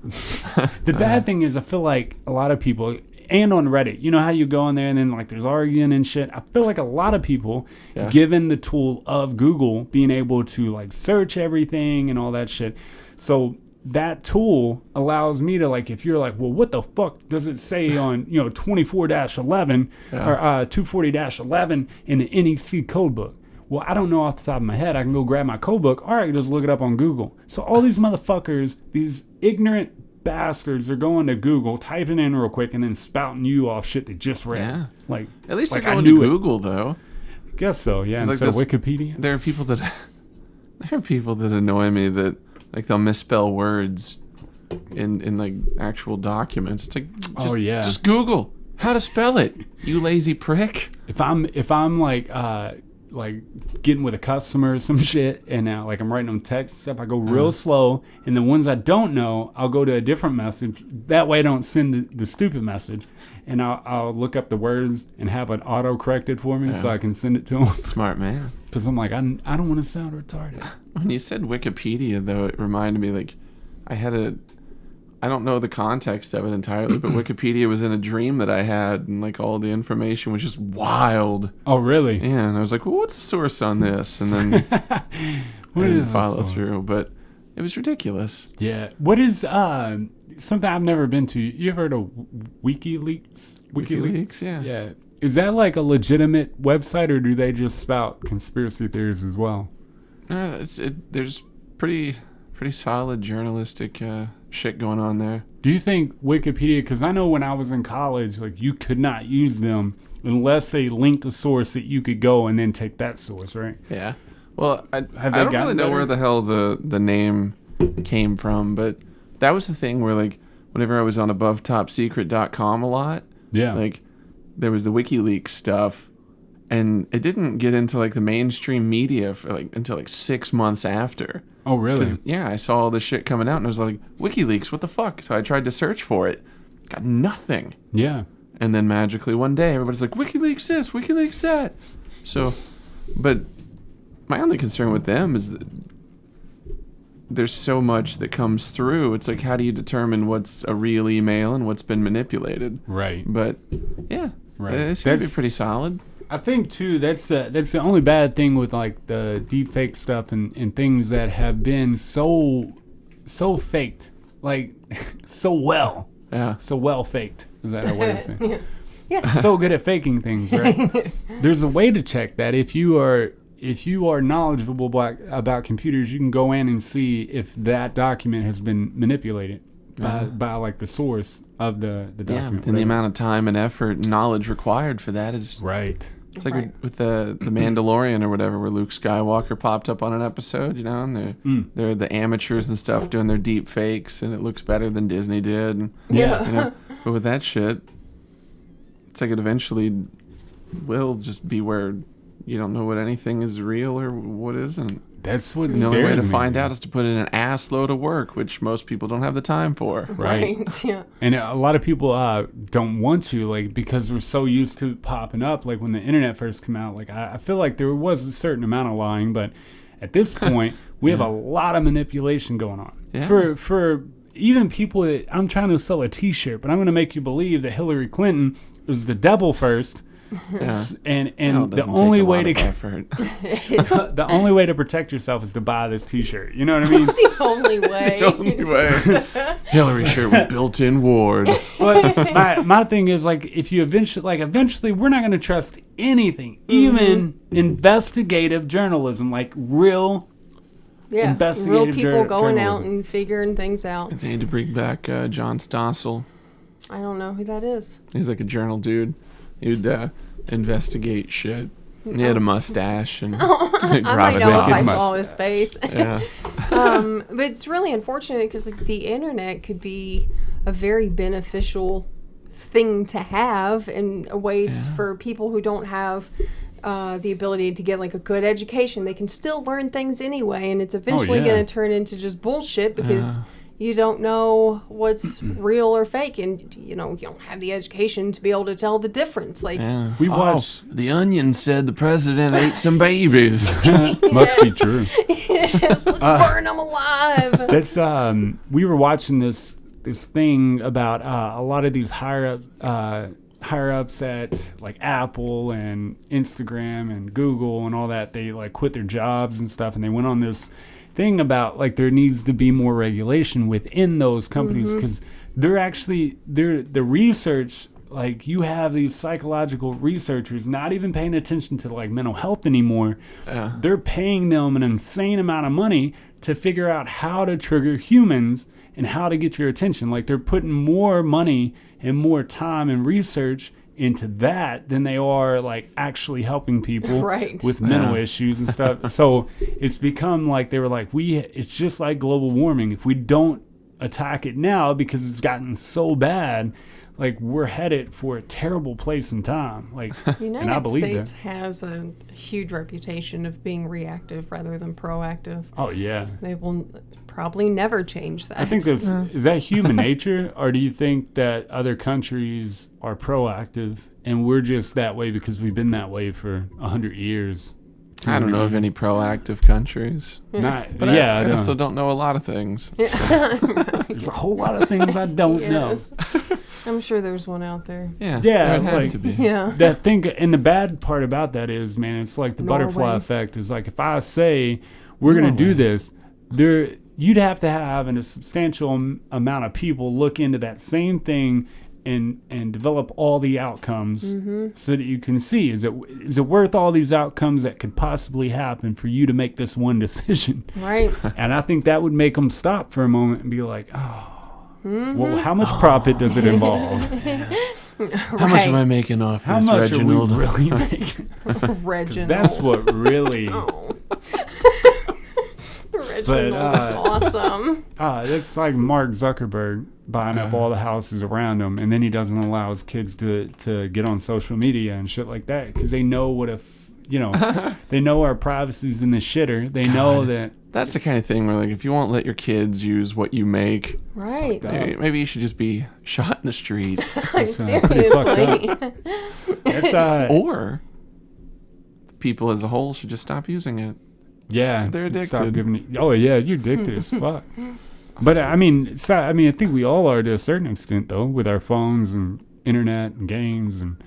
The bad thing is I feel like a lot of people, and on Reddit, you know how you go on there and then like there's arguing and shit. I feel like a lot of people, given the tool of Google, being able to like search everything and all that shit. So that tool allows me to like, if you're like, well, what the fuck does it say on 24-11 or 240-11 in the NEC code book? Well, I don't know off the top of my head. I can go grab my code book, or I can just look it up on Google. So all these motherfuckers, these ignorant bastards, are going to Google, typing in real quick, and then spouting you off shit they just read.
Yeah.
Like,
at least
like
they're going to Google, though.
Guess so, yeah.
Like
instead of Wikipedia.
There are people that annoy me that like they'll misspell words in like actual documents. It's like, just Google how to spell it, you lazy prick.
If I'm like getting with a customer or some shit, and like I'm writing them text and stuff, I go real slow, and the ones I don't know, I'll go to a different message. That way I don't send the stupid message, and I'll look up the words and have it auto corrected for me so I can send it to them.
Smart man.
Because I'm like, I don't want to sound retarded.
When you said Wikipedia, though, it reminded me, like, I don't know the context of it entirely, but Wikipedia was in a dream that I had, and like all the information was just wild.
Oh, really?
Yeah, and I was like, well, what's the source on this? And then I didn't follow through, but it was ridiculous.
Yeah. What is something I've never been to? You ever heard of WikiLeaks?
WikiLeaks, yeah.
Yeah. Is that like a legitimate website, or do they just spout conspiracy theories as well?
There's pretty solid journalistic shit going on there.
Do you think Wikipedia, because I know when I was in college, like you could not use them unless they linked a source that you could go and then take that source, right?
Yeah. Well, I don't really know where the hell the name came from, but that was the thing where like whenever I was on AboveTopSecret.com a lot, like there was the WikiLeaks stuff, and it didn't get into like the mainstream media for like until like 6 months after.
Oh, really?
Yeah, I saw all this shit coming out, and I was like, WikiLeaks, what the fuck? So I tried to search for it. Got nothing.
Yeah.
And then magically one day, everybody's like, WikiLeaks this, WikiLeaks that. So, but my only concern with them is that there's so much that comes through. It's like, how do you determine what's a real email and what's been manipulated?
Right.
But, yeah, they seem to be pretty solid.
I think too that's the only bad thing with like the deepfake stuff and things that have been so faked, like so well faked. Is that a way to say? Yeah. So good at faking things, right? There's a way to check that. If you are knowledgeable about computers, you can go in and see if that document has been manipulated by like the source of the document.
Yeah, but then the amount of time and effort and knowledge required for that is
right.
It's like with the Mandalorian or whatever, where Luke Skywalker popped up on an episode, and they're the amateurs and stuff doing their deep fakes, and it looks better than Disney did. And, but with that shit, it's like it eventually will just be where you don't know what anything is real or what isn't.
That's what
the only way to find out is to put in an ass load of work, which most people don't have the time for.
Right.
Yeah.
And a lot of people don't want to, like, because we're so used to it popping up. Like when the internet first came out, like I feel like there was a certain amount of lying, but at this point we have a lot of manipulation going on. Yeah. For even people that I'm trying to sell a T-shirt, but I'm going to make you believe that Hillary Clinton was the devil first.
Yeah.
And
Well, it
the
doesn't
only
take a
way
lot
to
of effort.
the only way to protect yourself is to buy this T-shirt. You know what I mean?
The only way.
The only way. Hillary shirt with built-in ward.
But my thing is, like, if you eventually we're not going to trust anything, even investigative journalism, like real
Yeah,
investigative
real people going
journalism.
out and figuring things out.
They need to bring back John Stossel.
I don't know who that is.
He's like a journal dude. He'd investigate shit. And he had a mustache and
I might know if I saw his face.
Yeah.
But it's really unfortunate because like the internet could be a very beneficial thing to have in a way for people who don't have the ability to get like a good education. They can still learn things anyway, and it's eventually going to turn into just bullshit because you don't know what's real or fake, and you don't have the education to be able to tell the difference. Like
We watch.
The Onion said the president ate some babies.
Must be true.
yes, let's burn them alive.
That's we were watching this thing about a lot of these higher ups at like Apple and Instagram and Google and all that. They like quit their jobs and stuff, and they went on this thing about like there needs to be more regulation within those companies because the research, like you have these psychological researchers not even paying attention to like mental health anymore. They're paying them an insane amount of money to figure out how to trigger humans and how to get your attention. Like they're putting more money and more time and research into that than they are like actually helping people with mental issues and stuff. So it's become like they were like, it's just like global warming. If we don't attack it now because it's gotten so bad, like we're headed for a terrible place in time. Like, and I believe
United States
that.
has a huge reputation of being reactive rather than proactive.
Oh yeah.
They will probably never change that.
I think is that human nature, or do you think that other countries are proactive and we're just that way because we've been that way for 100 years?
I don't know of any proactive countries.
But
I also don't know a lot of things.
There's a whole lot of things I don't know.
I'm sure there's one out there.
Yeah,
Yeah,
there'd have
like-
to be.
Yeah.
That thing, and the bad part about that is, man, it's like the butterfly
Norway.
effect. Is like if I say we're gonna do this, you'd have to have a substantial amount of people look into that same thing and develop all the outcomes so that you can see is it worth all these outcomes that could possibly happen for you to make this one decision.
Right.
And I think that would make them stop for a moment and be like, well, how much profit does it involve?
How much am I making off
How
this,
much
Reginald?
are we really making?
Reginald.
That's what really.
Oh. Reginald is awesome.
That's like Mark Zuckerberg buying up all the houses around him, and then he doesn't allow his kids to get on social media and shit like that because they know what if they know our privacy's in the shitter. They know that.
That's the kind of thing where, like, if you won't let your kids use what you make,
Right.
maybe you should just be shot in the street.
pretty fucked
Seriously.
Or people as a whole should just stop using it.
Yeah,
They're addicted.
Stop giving it, oh yeah, you're addicted as fuck. But I mean, I think we all are to a certain extent, though, with our phones and internet and games and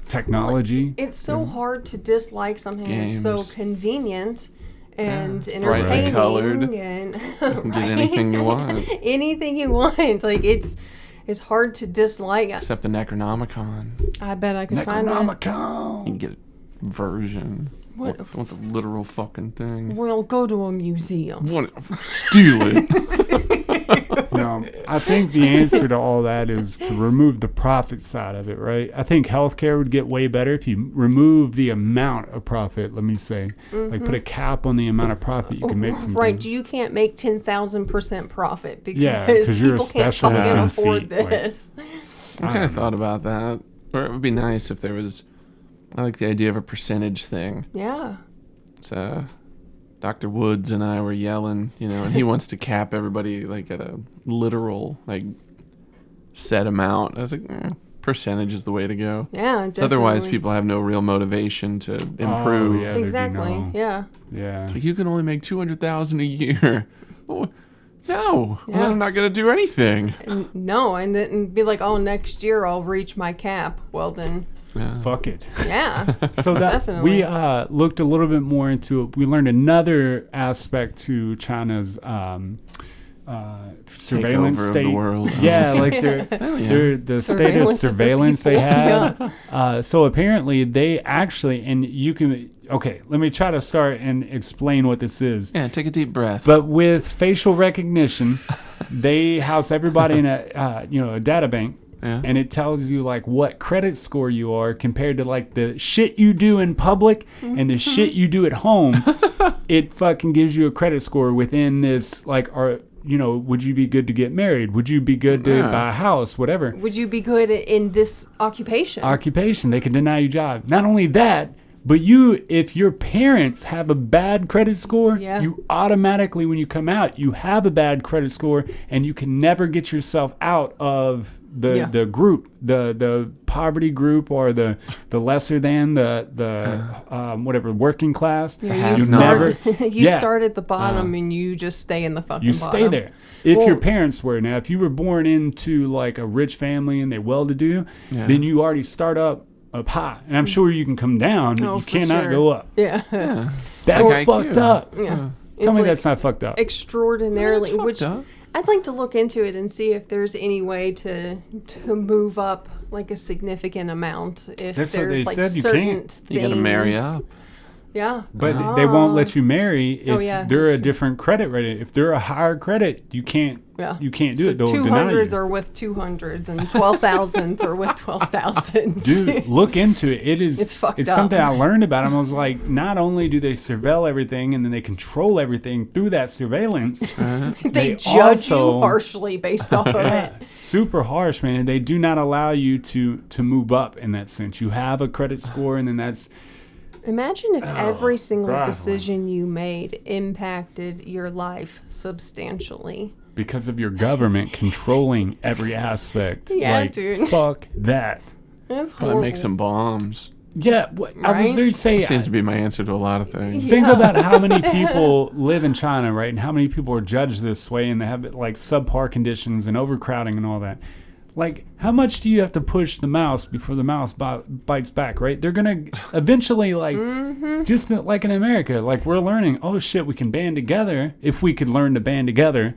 technology.
It's so hard to dislike something that's so
Games.
convenient and
Brightly
entertaining
colored.
and
You can get anything you want,
anything you want. Like it's hard to dislike.
except the Necronomicon.
I bet I could find that.
Necronomicon.
You can get a version.
What?
I want the literal fucking thing.
We'll go to a museum.
Steal it.
No, I think the answer to all that is to remove the profit side of it, right? I think healthcare would get way better if you remove the amount of profit, let me say. Like put a cap on the amount of profit you can make from
Right,
things.
you can't make 10,000% profit because
Yeah, 'cause you're a
people can't
specialist
fucking
in
afford
feet, like-
this.
I kind of thought about that. Or it would be nice if there was, I like the idea of a percentage thing.
Yeah.
So Dr. Woods and I were yelling, and he wants to cap everybody like at a literal like set amount. I was like, percentage is the way to go.
Yeah, definitely.
So otherwise, people have no real motivation to improve.
yeah. there'd be
Exactly.
no-
Yeah.
Yeah.
It's like you can only make $200,000 a year. Well, No,
Yeah.
I'm not going to do anything.
No, and then be like, oh, next year I'll reach my cap. Well, then,
Fuck it.
yeah.
So that
Definitely.
we looked a little bit more into it. We learned another aspect to China's surveillance
Takeover of
state.
the world.
Yeah, like their the state of
Surveillance of the
surveillance they
people.
had. So apparently they actually, and you can. Okay, let me try to start and explain what this is.
Yeah, take a deep breath.
But with facial recognition, they house everybody in a data bank.
Yeah.
And it tells you like what credit score you are compared to like the shit you do in public and the shit you do at home. It fucking gives you a credit score within this like would you be good to get married? Would you be good to buy a house? Whatever.
Would you be good in this occupation?
They can deny you job. Not only that, but if your parents have a bad credit score, you automatically, when you come out, you have a bad credit score, and you can never get yourself out of the group, the poverty group, or the lesser than whatever working class.
Yeah,
you
start at the bottom and you just stay in the fucking bottom.
You stay there. If your parents were, now if you were born into like a rich family and they're well-to-do, then you already start up high, and I'm sure you can come down, but you cannot go up.
Yeah.
That's
like
fucked
IQ.
up.
Yeah.
Tell me that's not fucked up.
Extraordinarily,
It's
which
fucked up.
I'd like to look into it and see if there's any way to move up like a significant amount. If
That's what
there's
they
like
said, you
certain
can't.
things.
You got to marry up.
Yeah.
But they won't let you marry if they're
that's
a
true.
different credit rating. If they're a higher credit, you can't.
Yeah.
You can't do
So
it. They'll deny
200s
you.
are with 200s and 12,000s are with 12,000s.
Dude, look into it.
It's fucked up.
something I learned about them. I was like, not only do they surveil everything and then they control everything through that surveillance,
they judge
also,
you harshly based off of it.
super harsh, man. They do not allow you to move up in that sense. You have a credit score, and then that's.
Imagine if every single
God.
decision you made impacted your life substantially.
Because of your government controlling every aspect.
Yeah,
like,
dude.
Fuck that.
That's
Probably
horrible.
make some bombs.
Yeah, I was
Right?
there to say.
That seems to be my answer to a lot of things.
Think about how many people live in China, right? And how many people are judged this way, and they have like subpar conditions and overcrowding and all that. Like, how much do you have to push the mouse before the mouse bites back, right? They're going to eventually, like, just like in America, like, we're learning, oh, shit, we can band together if we could learn to band together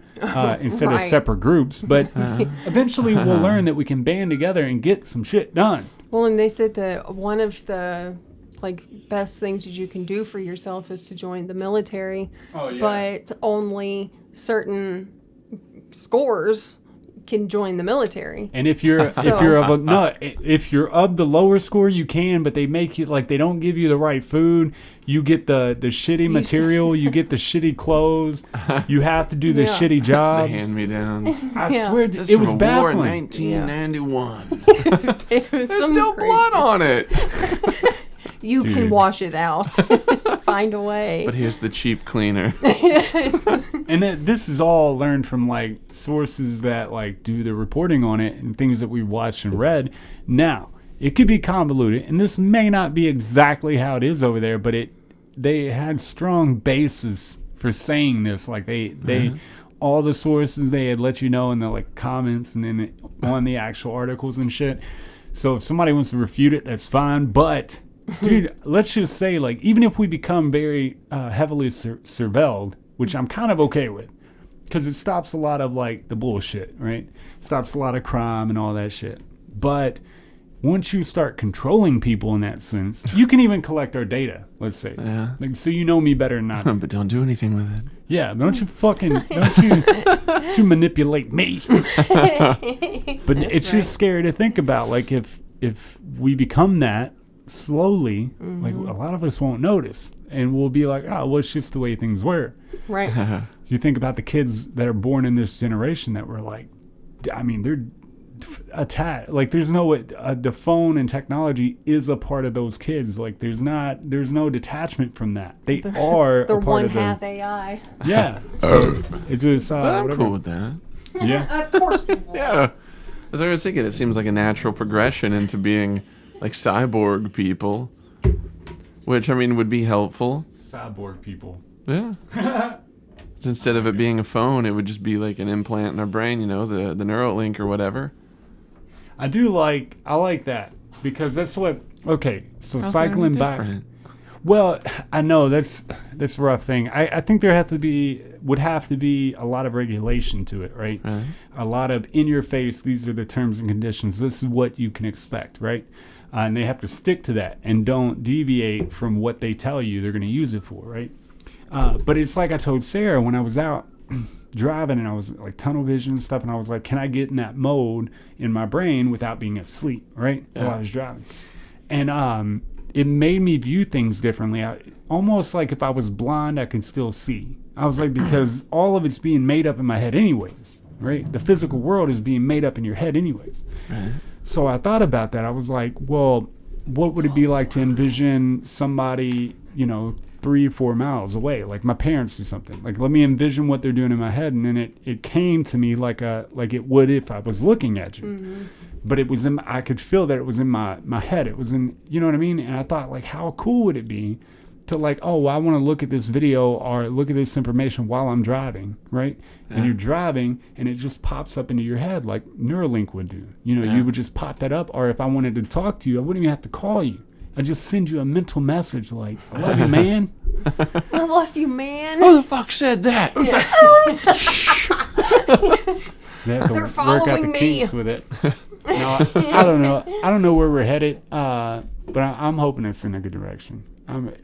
instead of
Right.
separate groups. But eventually we'll learn that we can band together and get some shit done.
Well, and they said that one of the like best things that you can do for yourself is to join the military.
Oh, yeah.
But only certain scores can join the military.
And if you're of the lower score, you can, but they make you like they don't give you the right food. You get the shitty material. You get the shitty clothes. You have to do the shitty
The
jobs.
hand-me-downs.
I swear,
This
it was
from a war in
baffling.
1991.
It was
There's
some
still
crazy-
blood on it.
You can
Dude.
wash it out. Find a way.
But here's the cheap cleaner.
And this is all learned from like sources that like do the reporting on it and things that we've watched and read. Now, it could be convoluted, and this may not be exactly how it is over there, but they had strong basis for saying this. Like they all the sources they had let you know in the like comments and then on the actual articles and shit. So if somebody wants to refute it, that's fine. But dude, let's just say like even if we become very heavily surveilled, which I'm kind of okay with, because it stops a lot of like the bullshit, right? Stops a lot of crime and all that shit. But once you start controlling people in that sense, you can even collect our data, let's say.
Yeah.
Like, so you know me better than I do.
But don't do anything with it.
Yeah, don't you manipulate me. But it's just scary to think about. Like if we become that slowly, like a lot of us won't notice. And we'll be like, oh, well, it's just the way things were.
Right.
You think about the kids that are born in this generation that were like, I mean, they're attached. Like, there's no way. The phone and technology is a part of those kids. Like, there's no detachment from that. They are
The
a part
one
of
half
them.
AI.
Yeah. So it just
But I'm
whatever.
cool with that.
Yeah.
Of course you will.
Yeah. As I was thinking, it seems like a natural progression into being like cyborg people, which I mean would be helpful.
Cyborg people.
Yeah. Instead of it being a phone, it would just be like an implant in our brain, you know, the Neuralink or whatever.
I like that because that's what. Okay, so
How's
cycling
that
back.
different?
Well, I know that's a rough thing. I think there would have to be a lot of regulation to it, right?
Right.
A lot of in your face. These are the terms and conditions. This is what you can expect, right? And they have to stick to that and don't deviate from what they tell you they're going to use it for, right? But it's like I told Sarah when I was out driving and I was like tunnel vision and stuff, and I was like, can I get in that mode in my brain without being asleep, right?
Yeah.
While I was driving. And it made me view things differently. Almost like if I was blind, I could still see. I was like, because all of it's being made up in my head anyways, right? The physical world is being made up in your head anyways.
Right.
So I thought about that. I was like, well, what would it be like to envision somebody, 3 or 4 miles away, like my parents or something? Like, let me envision what they're doing in my head. And then it came to me like it would if I was looking at you. Mm-hmm. But it was I could feel that it was in my head. It was in, you know what I mean? And I thought, like, how cool would it be to like, oh, well, I want to look at this video or look at this information while I'm driving, right? Yeah. And you're driving and it just pops up into your head like Neuralink would do. You would just pop that up. Or if I wanted to talk to you, I wouldn't even have to call you. I'd just send you a mental message like, I love you, man.
I love you, man.
Who the fuck said that?
They have to
They're
work
following
out the
me.
kinks with it. No, I don't know. I don't know where we're headed, but I'm hoping it's in a good direction.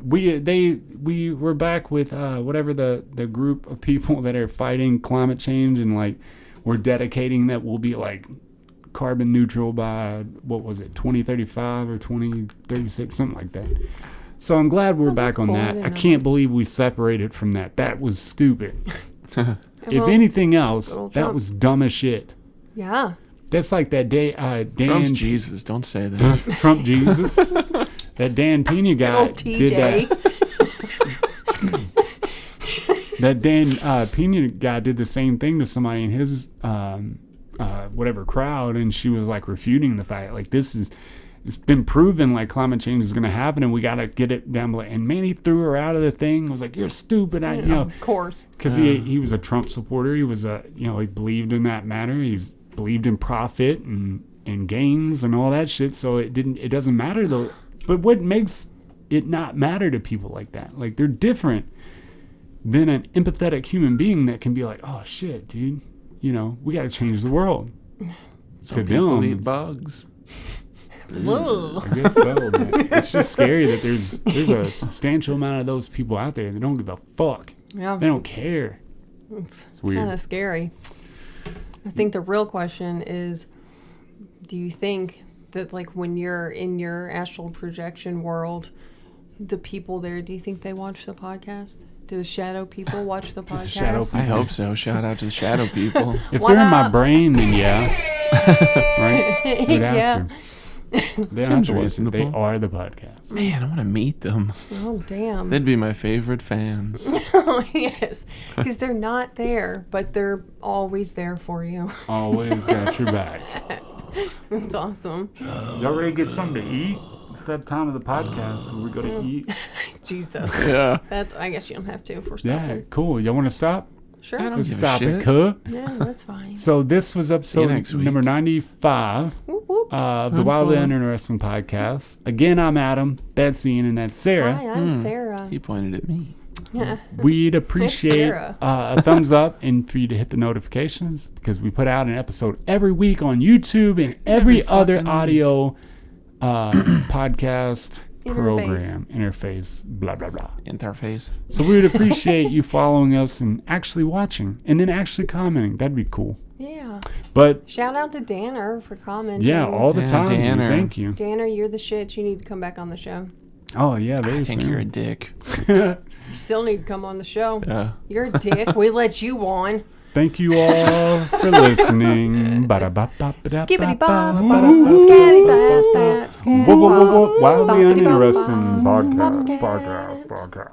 We're back with whatever the group of people that are fighting climate change, and like we're dedicating that we'll be like carbon neutral by 2035 or 2036, something like that. So I'm glad we're back on
cool.
that. I can't believe we separated from that. That was stupid. If anything else, that was dumb as shit.
Yeah.
That's like that day.
Trump's Jesus. Don't say that.
Trump Jesus. That Dan Pena guy did that. That Dan Pena guy did the same thing to somebody in his whatever crowd, and she was like refuting the fact like it's been proven like climate change is going to happen, and we got to get it down below. And man, he threw her out of the thing. I was like, you're stupid.
Of course.
Because he was a Trump supporter. He was he believed in that matter. He's believed in profit and gains and all that shit. So it doesn't matter though. But what makes it not matter to people like that? Like, they're different than an empathetic human being that can be like, oh shit, dude, we got to change the world.
Some people eat bugs.
Whoa.
I guess so, man. It's just scary that there's a substantial amount of those people out there that don't give a fuck.
Yeah.
They don't care.
It's
weird.
Kind of scary. I think the real question is, do you think that like when you're in your astral projection world, the people there, do you think they watch the podcast? Do the shadow people watch the podcast?
Shadow people.
I hope so. Shout out to the shadow people.
If
What
they're in my
up?
brain, then yeah. Right? Good
Yeah.
answer. They don't have
Seems
to watch it. They
reasonable.
are the podcast.
Man, I want to meet them.
Oh, damn.
They'd be my favorite fans.
Oh, yes. Because they're not there, but they're always there for you.
Always got your back.
That's awesome.
Y'all ready to get something to eat? It's that time of the podcast where we go to eat.
Jesus.
Yeah.
I guess you don't have to if we're
Yeah,
stopping.
cool. Y'all want to stop?
Sure.
I don't
Let's
give a
stop it,
shit.
cuh.
Yeah, that's fine.
So this was episode
next week.
number 95
Whoop, whoop.
of the Wildly Uninteresting podcast. Again, I'm Adam. That's Ian, and that's Sarah.
Hi, I'm Sarah.
He pointed at me.
Yeah.
We'd appreciate
Sarah.
a thumbs up and for you to hit the notifications because we put out an episode every week on YouTube and every other
fucking
audio podcast program interface, blah, blah, blah.
Interface.
So we would appreciate you following us and actually watching and then actually commenting. That'd be cool.
Yeah.
But
Shout out to Danner for commenting.
yeah, all the
Yeah,
time. dude.
Danner.
Thank you.
Danner, you're the shit. You need to come back on the show.
Oh, yeah. Very
I think
soon.
you're a dick.
You still need to come on the show.
Yeah.
You're a dick. We let you on.
Thank you all for listening.
Skibbity bop,
Woo.
scatty bap, bap, scatty
Whoa, whoa, whoa, whoa.
bop,
Wildly
boppity bop,
Uninteresting
bop,
podcast.
scatty.
Podcast.